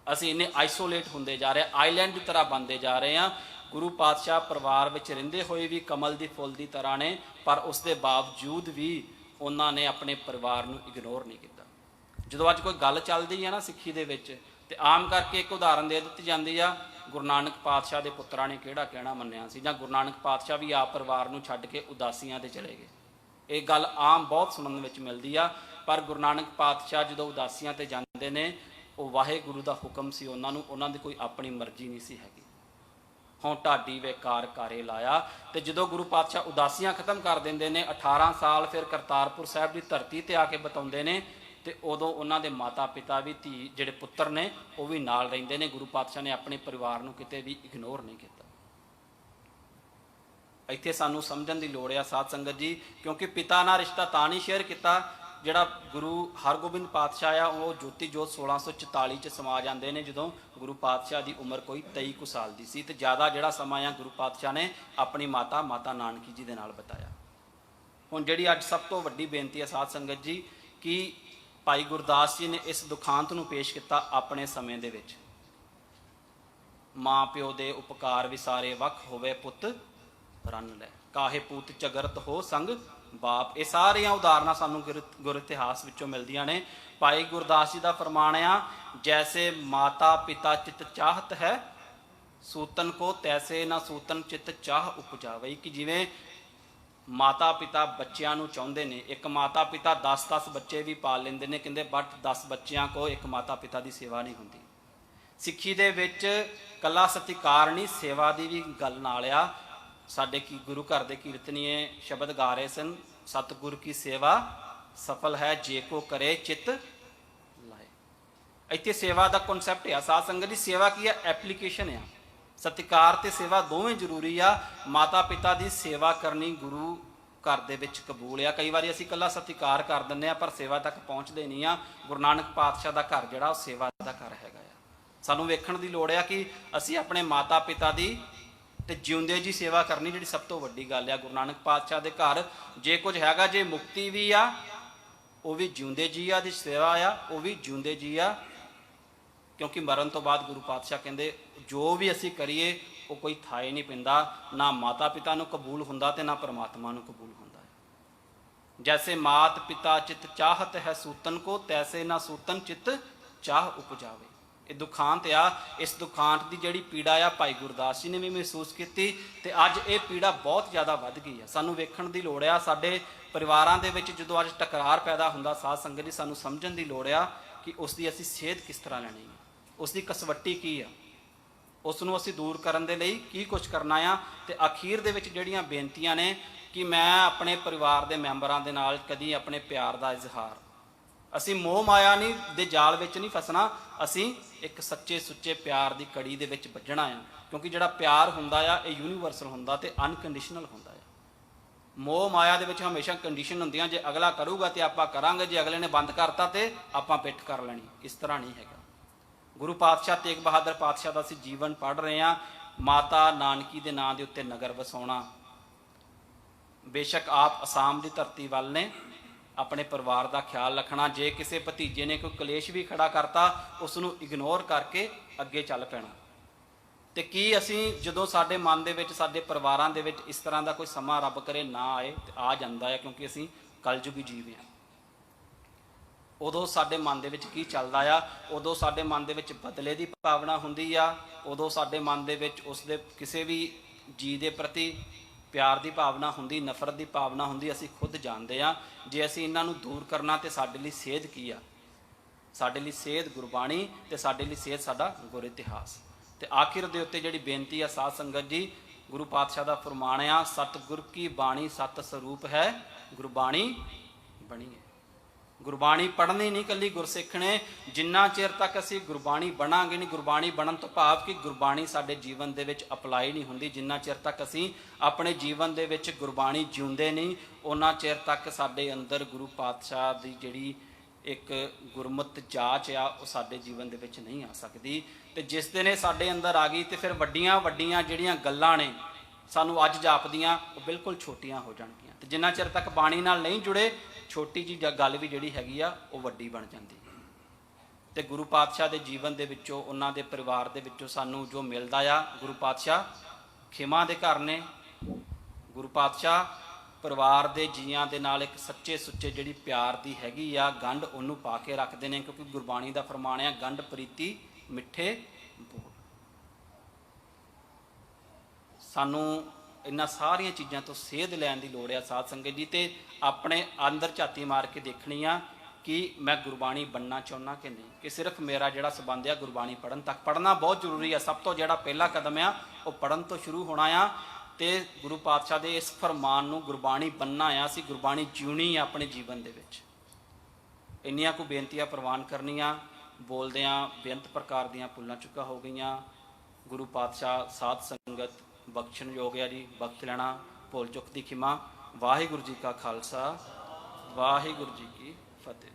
ਅਸੀਂ ਇੰਨੇ ਆਈਸੋਲੇਟ ਹੁੰਦੇ ਜਾ ਰਹੇ, ਆਈਲੈਂਡ ਦੀ ਤਰ੍ਹਾਂ ਬਣਦੇ ਜਾ ਰਹੇ ਹਾਂ। ਗੁਰੂ ਪਾਤਸ਼ਾਹ ਪਰਿਵਾਰ ਵਿੱਚ ਰਹਿੰਦੇ ਹੋਏ ਵੀ ਕਮਲ ਦੀ ਫੁੱਲ ਦੀ ਤਰ੍ਹਾਂ ਨੇ, ਪਰ ਉਸ ਦੇ ਬਾਵਜੂਦ ਵੀ ਉਹਨਾਂ ਨੇ ਆਪਣੇ ਪਰਿਵਾਰ ਨੂੰ ਇਗਨੋਰ ਨਹੀਂ ਕੀਤਾ। ਜਦੋਂ ਅੱਜ ਕੋਈ ਗੱਲ ਚੱਲਦੀ ਹੈ ਨਾ ਸਿੱਖੀ ਦੇ ਵਿੱਚ, ਤੇ ਆਮ ਕਰਕੇ ਇੱਕ ਉਦਾਹਰਨ ਦੇ ਦਿੱਤੀ ਜਾਂਦੀ ਆ, ਗੁਰੂ ਨਾਨਕ ਪਾਤਸ਼ਾਹ ਦੇ ਪੁੱਤਰਾਂ ਨੇ ਕਿਹੜਾ ਕਹਿਣਾ ਮੰਨਿਆ ਸੀ, ਜਾਂ ਗੁਰੂ ਨਾਨਕ ਪਾਤਸ਼ਾਹ ਵੀ ਆਪ ਪਰਿਵਾਰ ਨੂੰ ਛੱਡ ਕੇ ਉਦਾਸੀਆਂ 'ਤੇ ਚਲੇ ਗਏ। ਇਹ ਗੱਲ ਆਮ ਬਹੁਤ ਸੁਣਨ ਵਿੱਚ ਮਿਲਦੀ ਆ, ਪਰ ਗੁਰੂ ਨਾਨਕ ਪਾਤਸ਼ਾਹ ਜਦੋਂ ਉਦਾਸੀਆਂ 'ਤੇ ਜਾਂਦੇ ਨੇ, ਉਹ ਵਾਹਿਗੁਰੂ ਦਾ ਹੁਕਮ ਸੀ ਉਹਨਾਂ ਨੂੰ, ਉਹਨਾਂ ਦੀ ਕੋਈ ਆਪਣੀ ਮਰਜ਼ੀ ਨਹੀਂ ਸੀ ਹੈਗੀ। ਹੋਂ ਢਾਡੀ ਵੇਕਾਰ ਕਾਰੇ ਲਾਇਆ। ਤੇ ਜਦੋਂ ਗੁਰੂ ਪਾਤਸ਼ਾਹ ਉਦਾਸੀਆਂ ਖਤਮ ਕਰ ਦਿੰਦੇ ਨੇ, 18 ਸਾਲ ਫਿਰ ਕਰਤਾਰਪੁਰ ਸਾਹਿਬ ਦੀ ਧਰਤੀ ਤੇ ਆ ਕੇ ਬਿਤਾਉਂਦੇ ਨੇ, ਤੇ ਉਦੋਂ ਉਹਨਾਂ ਦੇ ਮਾਤਾ ਪਿਤਾ ਵੀ, ਧੀ ਜਿਹੜੇ ਪੁੱਤਰ ਨੇ ਉਹ ਵੀ ਨਾਲ ਰਹਿੰਦੇ ਨੇ। ਗੁਰੂ ਪਾਤਸ਼ਾਹ ਨੇ ਆਪਣੇ ਪਰਿਵਾਰ ਨੂੰ ਕਿਤੇ ਵੀ ਇਗਨੋਰ ਨਹੀਂ ਕੀਤਾ। ਇੱਥੇ ਸਾਨੂੰ ਸਮਝਣ ਦੀ ਲੋੜ ਆ ਸਾਧ ਸੰਗਤ ਜੀ, ਕਿਉਂਕਿ ਪਿਤਾ ਨਾਲ ਰਿਸ਼ਤਾ ਤਾਂ ਨਹੀਂ ਸ਼ੇਅਰ ਕੀਤਾ। ਜਿਹੜਾ ਗੁਰੂ ਹਰਗੋਬਿੰਦ ਪਾਤਸ਼ਾਹ ਆ, ਉਹ ਜੋਤੀ ਜੋਤ 1644 'ਚ ਸਮਾ ਜਾਂਦੇ ਨੇ, ਜਦੋਂ ਗੁਰੂ ਪਾਤਸ਼ਾਹ ਦੀ ਉਮਰ ਕੋਈ 23 ਕੁ ਸਾਲ ਦੀ ਸੀ। ਤੇ ਜ਼ਿਆਦਾ ਜਿਹੜਾ ਸਮਾਂ ਆ ਗੁਰੂ ਪਾਤਸ਼ਾਹ ਨੇ ਆਪਣੀ ਮਾਤਾ ਨਾਨਕੀ ਜੀ ਦੇ ਨਾਲ ਬਿਤਾਇਆ। ਹੁਣ ਜਿਹੜੀ ਅੱਜ ਸਭ ਤੋਂ ਵੱਡੀ ਬੇਨਤੀ ਹੈ ਸਾਧ ਸੰਗਤ ਜੀ, ਕਿ ਭਾਈ ਗੁਰਦਾਸ ਜੀ ਨੇ ਇਸ ਦੁਖਾਂਤ ਨੂੰ ਪੇਸ਼ ਕੀਤਾ ਆਪਣੇ ਸਮੇਂ ਦੇ ਵਿੱਚ। ਮਾਂ ਪਿਓ ਦੇ ਉਪਕਾਰ ਵਿਸਾਰੇ ਵੱਖ ਹੋਵੇ ਪੁੱਤ ਰੰਨ ਲੈ, ਕਾਹੇ ਪੂਤ ਝਗਰਤ ਹੋ ਸੰਗ ਬਾਪ। ਇਹ ਸਾਰੀਆਂ ਉਦਾਹਰਨਾਂ ਸਾਨੂੰ ਗੁਰ ਇਤਿਹਾਸ ਵਿੱਚੋਂ ਮਿਲਦੀਆਂ ਨੇ। ਭਾਈ ਗੁਰਦਾਸ ਜੀ ਦਾ ਫਰਮਾਨ ਆ, ਜੈਸੇ ਮਾਤਾ ਪਿਤਾ ਚਿਤ ਚਾਹਤ ਹੈ, ਸੂਤਨ ਕੋ ਤੈਸੇ ਨਾ ਸੂਤਨ ਚਿਤ ਚਾਹ ਉਪਜਾਵੇ। ਕਿ ਜਿਵੇਂ ਮਾਤਾ ਪਿਤਾ ਬੱਚਿਆਂ ਨੂੰ ਚਾਹੁੰਦੇ ਨੇ, ਇੱਕ ਮਾਤਾ ਪਿਤਾ 10-10 ਬੱਚੇ ਵੀ ਪਾਲ ਲੈਂਦੇ ਨੇ, ਕਹਿੰਦੇ ਬਟ 10 ਬੱਚਿਆਂ ਕੋ ਇੱਕ ਮਾਤਾ ਪਿਤਾ ਦੀ ਸੇਵਾ ਨਹੀਂ ਹੁੰਦੀ। ਸਿੱਖੀ ਦੇ ਵਿੱਚ ਕੱਲਾ ਸਤਿਕਾਰ ਨਹੀਂ, ਸੇਵਾ ਦੀ ਵੀ ਗੱਲ ਨਾਲ ਆ। ਸਾਡੇ ਕੀ ਗੁਰੂ ਘਰ ਦੇ ਕੀਰਤਨੀਏ ਸ਼ਬਦ ਗਾ ਰਹੇ ਸਨ, ਸਤਿਗੁਰ ਕੀ ਸੇਵਾ ਸਫਲ ਹੈ ਜੇ ਕੋ ਕਰੇ ਚਿੱਤ ਲਾਏ। ਇੱਥੇ ਸੇਵਾ ਦਾ ਕਨਸੈਪਟ ਆ ਸਾਧ ਸੰਗਤ ਦੀ। ਸੇਵਾ ਕੀ ਆ? ਐਪਲੀਕੇਸ਼ਨ ਆ। ਸਤਿਕਾਰ ਤੇ ਸੇਵਾ ਦੋਵੇਂ ਜ਼ਰੂਰੀ ਆ। ਮਾਤਾ ਪਿਤਾ ਦੀ ਸੇਵਾ ਕਰਨੀ ਗੁਰੂ ਘਰ ਦੇ ਵਿੱਚ ਕਬੂਲ ਆ। ਕਈ ਵਾਰੀ ਅਸੀਂ ਇਕੱਲਾ ਸਤਿਕਾਰ ਕਰ ਦਿੰਦੇ ਆ, ਪਰ ਸੇਵਾ ਤੱਕ ਪਹੁੰਚਦੇ ਨਹੀਂ ਆ। ਗੁਰੂ ਨਾਨਕ ਪਾਤਸ਼ਾਹ ਦਾ ਘਰ ਜਿਹੜਾ ਉਹ ਸੇਵਾ ਦਾ ਘਰ ਹੈਗਾ ਆ। ਸਾਨੂੰ ਵੇਖਣ ਦੀ ਲੋੜ ਆ ਕਿ ਅਸੀਂ ਆਪਣੇ ਮਾਤਾ ਪਿਤਾ ਦੀ ਤੇ ਜਿਉਂਦੇ ਜੀ ਸੇਵਾ ਕਰਨੀ ਜਿਹੜੀ ਸਭ ਤੋਂ ਵੱਡੀ ਗੱਲ ਆ। ਗੁਰੂ ਨਾਨਕ ਪਾਤਸ਼ਾਹ ਦੇ ਘਰ ਜੇ ਕੁਝ ਹੈਗਾ, ਜੇ ਮੁਕਤੀ ਵੀ ਆ ਉਹ ਵੀ ਜਿਉਂਦੇ ਜੀ ਆ, ਦੀ ਸੇਵਾ ਆ ਉਹ ਵੀ ਜਿਉਂਦੇ ਜੀ ਆ। ਕਿਉਂਕਿ ਮਰਨ ਤੋਂ ਬਾਅਦ ਗੁਰੂ ਪਾਤਸ਼ਾਹ ਕਹਿੰਦੇ ਜੋ ਵੀ ਅਸੀਂ ਕਰੀਏ ਉਹ ਕੋਈ ਥਾਏ ਨਹੀਂ ਪੈਂਦਾ, ਨਾ ਮਾਤਾ ਪਿਤਾ ਨੂੰ ਕਬੂਲ ਹੁੰਦਾ ਤੇ ਨਾ ਪਰਮਾਤਮਾ ਨੂੰ ਕਬੂਲ ਹੁੰਦਾ ਹੈ। ਜੈਸੇ ਮਾਤ ਪਿਤਾ ਚਿਤ ਚਾਹਤ ਹੈ ਸੂਤਨ ਕੋ, ਤੈਸੇ ਨਾ ਸੂਤਨ ਚਿਤ ਚਾਹ ਉਪਜਾਵੇ। ਇਹ ਦੁਖਾਂਤ ਆ। ਇਸ ਦੁਖਾਂਤ ਦੀ ਜਿਹੜੀ ਪੀੜਾ ਆ ਭਾਈ ਗੁਰਦਾਸ ਜੀ ਨੇ ਵੀ ਮਹਿਸੂਸ ਕੀਤੀ, ਤੇ ਅੱਜ ਇਹ ਪੀੜਾ ਬਹੁਤ ਜ਼ਿਆਦਾ ਵੱਧ ਗਈ ਆ। ਸਾਨੂੰ ਵੇਖਣ ਦੀ ਲੋੜ ਆ। ਸਾਡੇ ਪਰਿਵਾਰਾਂ ਦੇ ਵਿੱਚ ਜਦੋਂ ਅੱਜ ਟਕਰਾਰ ਪੈਦਾ ਹੁੰਦਾ ਸਾਧ ਸੰਗਤ ਜੀ, ਸਾਨੂੰ ਸਮਝਣ ਦੀ ਲੋੜ ਆ ਕਿ ਉਸ ਦੀ ਅਸੀਂ ਸੇਧ ਕਿਸ ਤਰ੍ਹਾਂ ਲੈਣੀ ਹੈ, ਉਸ ਦੀ ਕਸਵੱਟੀ ਕੀ ਆ, ਉਸ ਨੂੰ ਅਸੀਂ ਦੂਰ ਕਰਨ ਦੇ ਲਈ ਕੀ ਕੁਝ ਕਰਨਾ ਆ। ਤੇ ਅਖੀਰ ਦੇ ਵਿੱਚ ਜਿਹੜੀਆਂ ਬੇਨਤੀਆਂ ਨੇ ਕਿ ਮੈਂ ਆਪਣੇ ਪਰਿਵਾਰ ਦੇ ਮੈਂਬਰਾਂ ਦੇ ਨਾਲ ਕਦੀ ਆਪਣੇ ਪਿਆਰ ਦਾ ਇਜ਼ਹਾਰ, ਅਸੀਂ ਮੋਹ ਮਾਇਆ ਨਹੀਂ ਦੇ ਜਾਲ ਵਿੱਚ ਨਹੀਂ ਫਸਣਾ, ਅਸੀਂ ਇੱਕ ਸੱਚੇ ਸੁੱਚੇ ਪਿਆਰ ਦੀ ਕੜੀ ਦੇ ਵਿੱਚ ਵੱਜਣਾ ਆ। ਕਿਉਂਕਿ ਜਿਹੜਾ ਪਿਆਰ ਹੁੰਦਾ ਆ ਇਹ ਯੂਨੀਵਰਸਲ ਹੁੰਦਾ ਤੇ ਅਨਕੰਡੀਸ਼ਨਲ ਹੁੰਦਾ ਆ। ਮੋਹ ਮਾਇਆ ਦੇ ਵਿੱਚ ਹਮੇਸ਼ਾ ਕੰਡੀਸ਼ਨ ਹੁੰਦੀਆਂ, ਜੇ ਅਗਲਾ ਕਰੂਗਾ ਤੇ ਆਪਾਂ ਕਰਾਂਗੇ, ਜੇ ਅਗਲੇ ਨੇ ਬੰਦ ਕਰਤਾ ਤੇ ਆਪਾਂ ਪਿੱਠ ਕਰ ਲੈਣੀ। ਇਸ ਤਰ੍ਹਾਂ ਨਹੀਂ ਹੈਗਾ। ਗੁਰੂ ਪਾਤਸ਼ਾਹ ਤੇਗ ਬਹਾਦਰ ਪਾਤਸ਼ਾਹ ਦਾ ਅਸੀਂ ਜੀਵਨ ਪੜ੍ਹ ਰਹੇ ਹਾਂ। ਮਾਤਾ ਨਾਨਕੀ ਦੇ ਨਾਂ ਦੇ ਉੱਤੇ ਨਗਰ ਵਸਾਉਣਾ। ਬੇਸ਼ੱਕ ਆਪ ਅਸਾਮ ਦੀ ਧਰਤੀ ਵੱਲ ਨੇ, ਆਪਣੇ ਪਰਿਵਾਰ ਦਾ ਖਿਆਲ ਰੱਖਣਾ। ਜੇ ਕਿਸੇ ਭਤੀਜੇ ਨੇ ਕੋਈ ਕਲੇਸ਼ ਵੀ ਖੜਾ ਕਰਤਾ, ਉਸ ਨੂੰ ਇਗਨੋਰ ਕਰਕੇ ਅੱਗੇ ਚੱਲ ਪੈਣਾ। ਤੇ ਕੀ ਅਸੀਂ ਜਦੋਂ ਸਾਡੇ ਮਨ ਦੇ ਵਿੱਚ, ਸਾਡੇ ਪਰਿਵਾਰਾਂ ਦੇ ਵਿੱਚ ਇਸ ਤਰ੍ਹਾਂ ਦਾ ਕੋਈ ਸਮਾਂ ਰੱਬ ਕਰੇ ਨਾ ਆਏ, ਤੇ ਆ ਜਾਂਦਾ ਹੈ ਕਿਉਂਕਿ ਅਸੀਂ ਕਲਯੁਗੀ ਜੀਵ ਹਾਂ। ਉਦੋਂ ਸਾਡੇ ਮਨ ਦੇ ਵਿੱਚ ਕੀ ਚੱਲਦਾ ਆ? ਉਦੋਂ ਸਾਡੇ ਮਨ ਦੇ ਵਿੱਚ ਬਦਲੇ ਦੀ ਭਾਵਨਾ ਹੁੰਦੀ ਆ। ਉਦੋਂ ਸਾਡੇ ਮਨ ਦੇ ਵਿੱਚ ਉਸ ਦੇ ਕਿਸੇ ਵੀ ਜੀ ਦੇ ਪ੍ਰਤੀ ਪਿਆਰ ਦੀ ਭਾਵਨਾ ਹੁੰਦੀ, ਨਫ਼ਰਤ ਦੀ ਭਾਵਨਾ ਹੁੰਦੀ। ਅਸੀਂ ਖੁਦ ਜਾਣਦੇ ਹਾਂ। ਜੇ ਅਸੀਂ ਇਹਨਾਂ ਨੂੰ ਦੂਰ ਕਰਨਾ ਤੇ ਸਾਡੇ ਲਈ ਸੇਧ ਕੀ ਆ? ਸਾਡੇ ਲਈ ਸੇਧ ਗੁਰਬਾਣੀ, ਤੇ ਸਾਡੇ ਲਈ ਸੇਧ ਸਾਡਾ ਗੁਰ ਇਤਿਹਾਸ। ਤੇ ਆਖਿਰ ਦੇ ਉੱਤੇ ਜਿਹੜੀ ਬੇਨਤੀ ਆ ਸਾਧ ਸੰਗਤ ਜੀ, ਗੁਰੂ ਪਾਤਸ਼ਾਹ ਦਾ ਫਰਮਾਨ ਆ, ਸਤਿਗੁਰ ਕੀ ਬਾਣੀ ਸਤ ਸਰੂਪ ਹੈ, ਗੁਰਬਾਣੀ ਬਣੀ ਹੈ। ਗੁਰਬਾਣੀ ਪੜ੍ਹਨੀ ਨਹੀਂ ਇਕੱਲੀ ਗੁਰਸਿੱਖ ਨੇ। ਜਿੰਨਾ ਚਿਰ ਤੱਕ ਅਸੀਂ ਗੁਰਬਾਣੀ ਬਣਾਂਗੇ ਨਹੀਂ, ਗੁਰਬਾਣੀ ਬਣਨ ਤੋਂ ਭਾਵ ਕਿ ਗੁਰਬਾਣੀ ਸਾਡੇ ਜੀਵਨ ਦੇ ਵਿੱਚ ਅਪਲਾਈ ਨਹੀਂ ਹੁੰਦੀ, ਜਿੰਨਾ ਚਿਰ ਤੱਕ ਅਸੀਂ ਆਪਣੇ ਜੀਵਨ ਦੇ ਵਿੱਚ ਗੁਰਬਾਣੀ ਜਿਉਂਦੇ ਨਹੀਂ, ਉਹਨਾਂ ਚਿਰ ਤੱਕ ਸਾਡੇ ਅੰਦਰ ਗੁਰੂ ਪਾਤਸ਼ਾਹ ਦੀ ਜਿਹੜੀ ਇੱਕ ਗੁਰਮਤਿ ਜਾਚ ਆ, ਉਹ ਸਾਡੇ ਜੀਵਨ ਦੇ ਵਿੱਚ ਨਹੀਂ ਆ ਸਕਦੀ। ਤੇ ਜਿਸ ਦਿਨ ਇਹ ਸਾਡੇ ਅੰਦਰ ਆ ਗਈ, ਤੇ ਫਿਰ ਵੱਡੀਆਂ ਵੱਡੀਆਂ ਜਿਹੜੀਆਂ ਗੱਲਾਂ ਨੇ ਸਾਨੂੰ ਅੱਜ ਜਾਪਦੀਆਂ, ਉਹ ਬਿਲਕੁਲ ਛੋਟੀਆਂ ਹੋ ਜਾਣਗੀਆਂ। ਤੇ ਜਿੰਨਾ ਚਿਰ ਤੱਕ ਬਾਣੀ ਨਾਲ ਨਹੀਂ ਜੁੜੇ, ਛੋਟੀ ਜਿਹੀ ਗੱਲ ਵੀ ਜਿਹੜੀ ਹੈਗੀ ਆ, ਉਹ ਵੱਡੀ ਬਣ ਜਾਂਦੀ ਹੈ। ਤੇ ਗੁਰੂ ਪਾਤਸ਼ਾਹ ਦੇ ਜੀਵਨ ਦੇ ਵਿੱਚੋਂ, ਉਹਨਾਂ ਦੇ ਪਰਿਵਾਰ ਦੇ ਵਿੱਚੋਂ ਸਾਨੂੰ ਜੋ ਮਿਲਦਾ ਆ, ਗੁਰੂ ਪਾਤਸ਼ਾਹ ਖਿਮਾ ਦੇ ਘਰ ਨੇ। ਗੁਰੂ ਪਾਤਸ਼ਾਹ ਪਰਿਵਾਰ ਦੇ ਜੀਆਂ ਦੇ ਨਾਲ ਇੱਕ ਸੱਚੇ ਸੁੱਚੇ ਜਿਹੜੀ ਪਿਆਰ ਦੀ ਹੈਗੀ ਆ ਗੰਢ, ਉਹਨੂੰ ਪਾ ਕੇ ਰੱਖਦੇ ਨੇ, ਕਿਉਂਕਿ ਗੁਰਬਾਣੀ ਦਾ ਫਰਮਾਨ ਆ, ਗੰਢ ਪ੍ਰੀਤੀ ਮਿੱਠੇ ਬੋਲ। ਸਾਨੂੰ ਇਹਨਾਂ ਸਾਰੀਆਂ ਚੀਜ਼ਾਂ ਤੋਂ ਸੇਧ ਲੈਣ ਦੀ ਲੋੜ ਆ ਸਾਧ ਸੰਗਤ ਜੀ। ਤੇ ਆਪਣੇ ਅੰਦਰ ਝਾਤੀ ਮਾਰ ਕੇ ਦੇਖਣੀ ਆ ਕਿ ਮੈਂ ਗੁਰਬਾਣੀ ਬਣਨਾ ਚਾਹੁੰਦਾ ਕਿ ਨਹੀਂ, ਕਿ ਸਿਰਫ ਮੇਰਾ ਜਿਹੜਾ ਸੰਬੰਧ ਆ ਗੁਰਬਾਣੀ ਪੜ੍ਹਨ ਤੱਕ। ਪੜ੍ਹਨਾ ਬਹੁਤ ਜ਼ਰੂਰੀ ਆ। ਸਭ ਤੋਂ ਜਿਹੜਾ ਪਹਿਲਾ ਕਦਮ ਆ, ਉਹ ਪੜ੍ਹਨ ਤੋਂ ਸ਼ੁਰੂ ਹੋਣਾ ਆ। ਤੇ ਗੁਰੂ ਪਾਤਸ਼ਾਹ ਦੇ ਇਸ ਫਰਮਾਨ ਨੂੰ, ਗੁਰਬਾਣੀ ਬਣਨਾ ਆ, ਅਸੀਂ ਗੁਰਬਾਣੀ ਜਿਉਣੀ ਆ ਆਪਣੇ ਜੀਵਨ ਦੇ ਵਿੱਚ। ਇੰਨੀਆਂ ਕੁ ਬੇਨਤੀਆਂ ਪ੍ਰਵਾਨ ਕਰਨੀਆਂ। ਬੋਲਦਿਆਂ ਬੇਅੰਤ ਪ੍ਰਕਾਰ ਦੀਆਂ ਭੁੱਲਾਂ ਚੁੱਕਾ ਹੋ ਗਈਆਂ। ਗੁਰੂ ਪਾਤਸ਼ਾਹ ਸਾਧ ਸੰਗਤ ਬਖਸ਼ਣ ਯੋਗ ਆ ਜੀ, ਬਖਸ਼ ਲੈਣਾ। ਭੁੱਲ ਚੁੱਕ ਦੀ ਖਿਮਾ। ਵਾਹਿਗੁਰੂ ਜੀ ਕਾ ਖਾਲਸਾ, ਵਾਹਿਗੁਰੂ ਜੀ ਕੀ ਫਤਿਹ।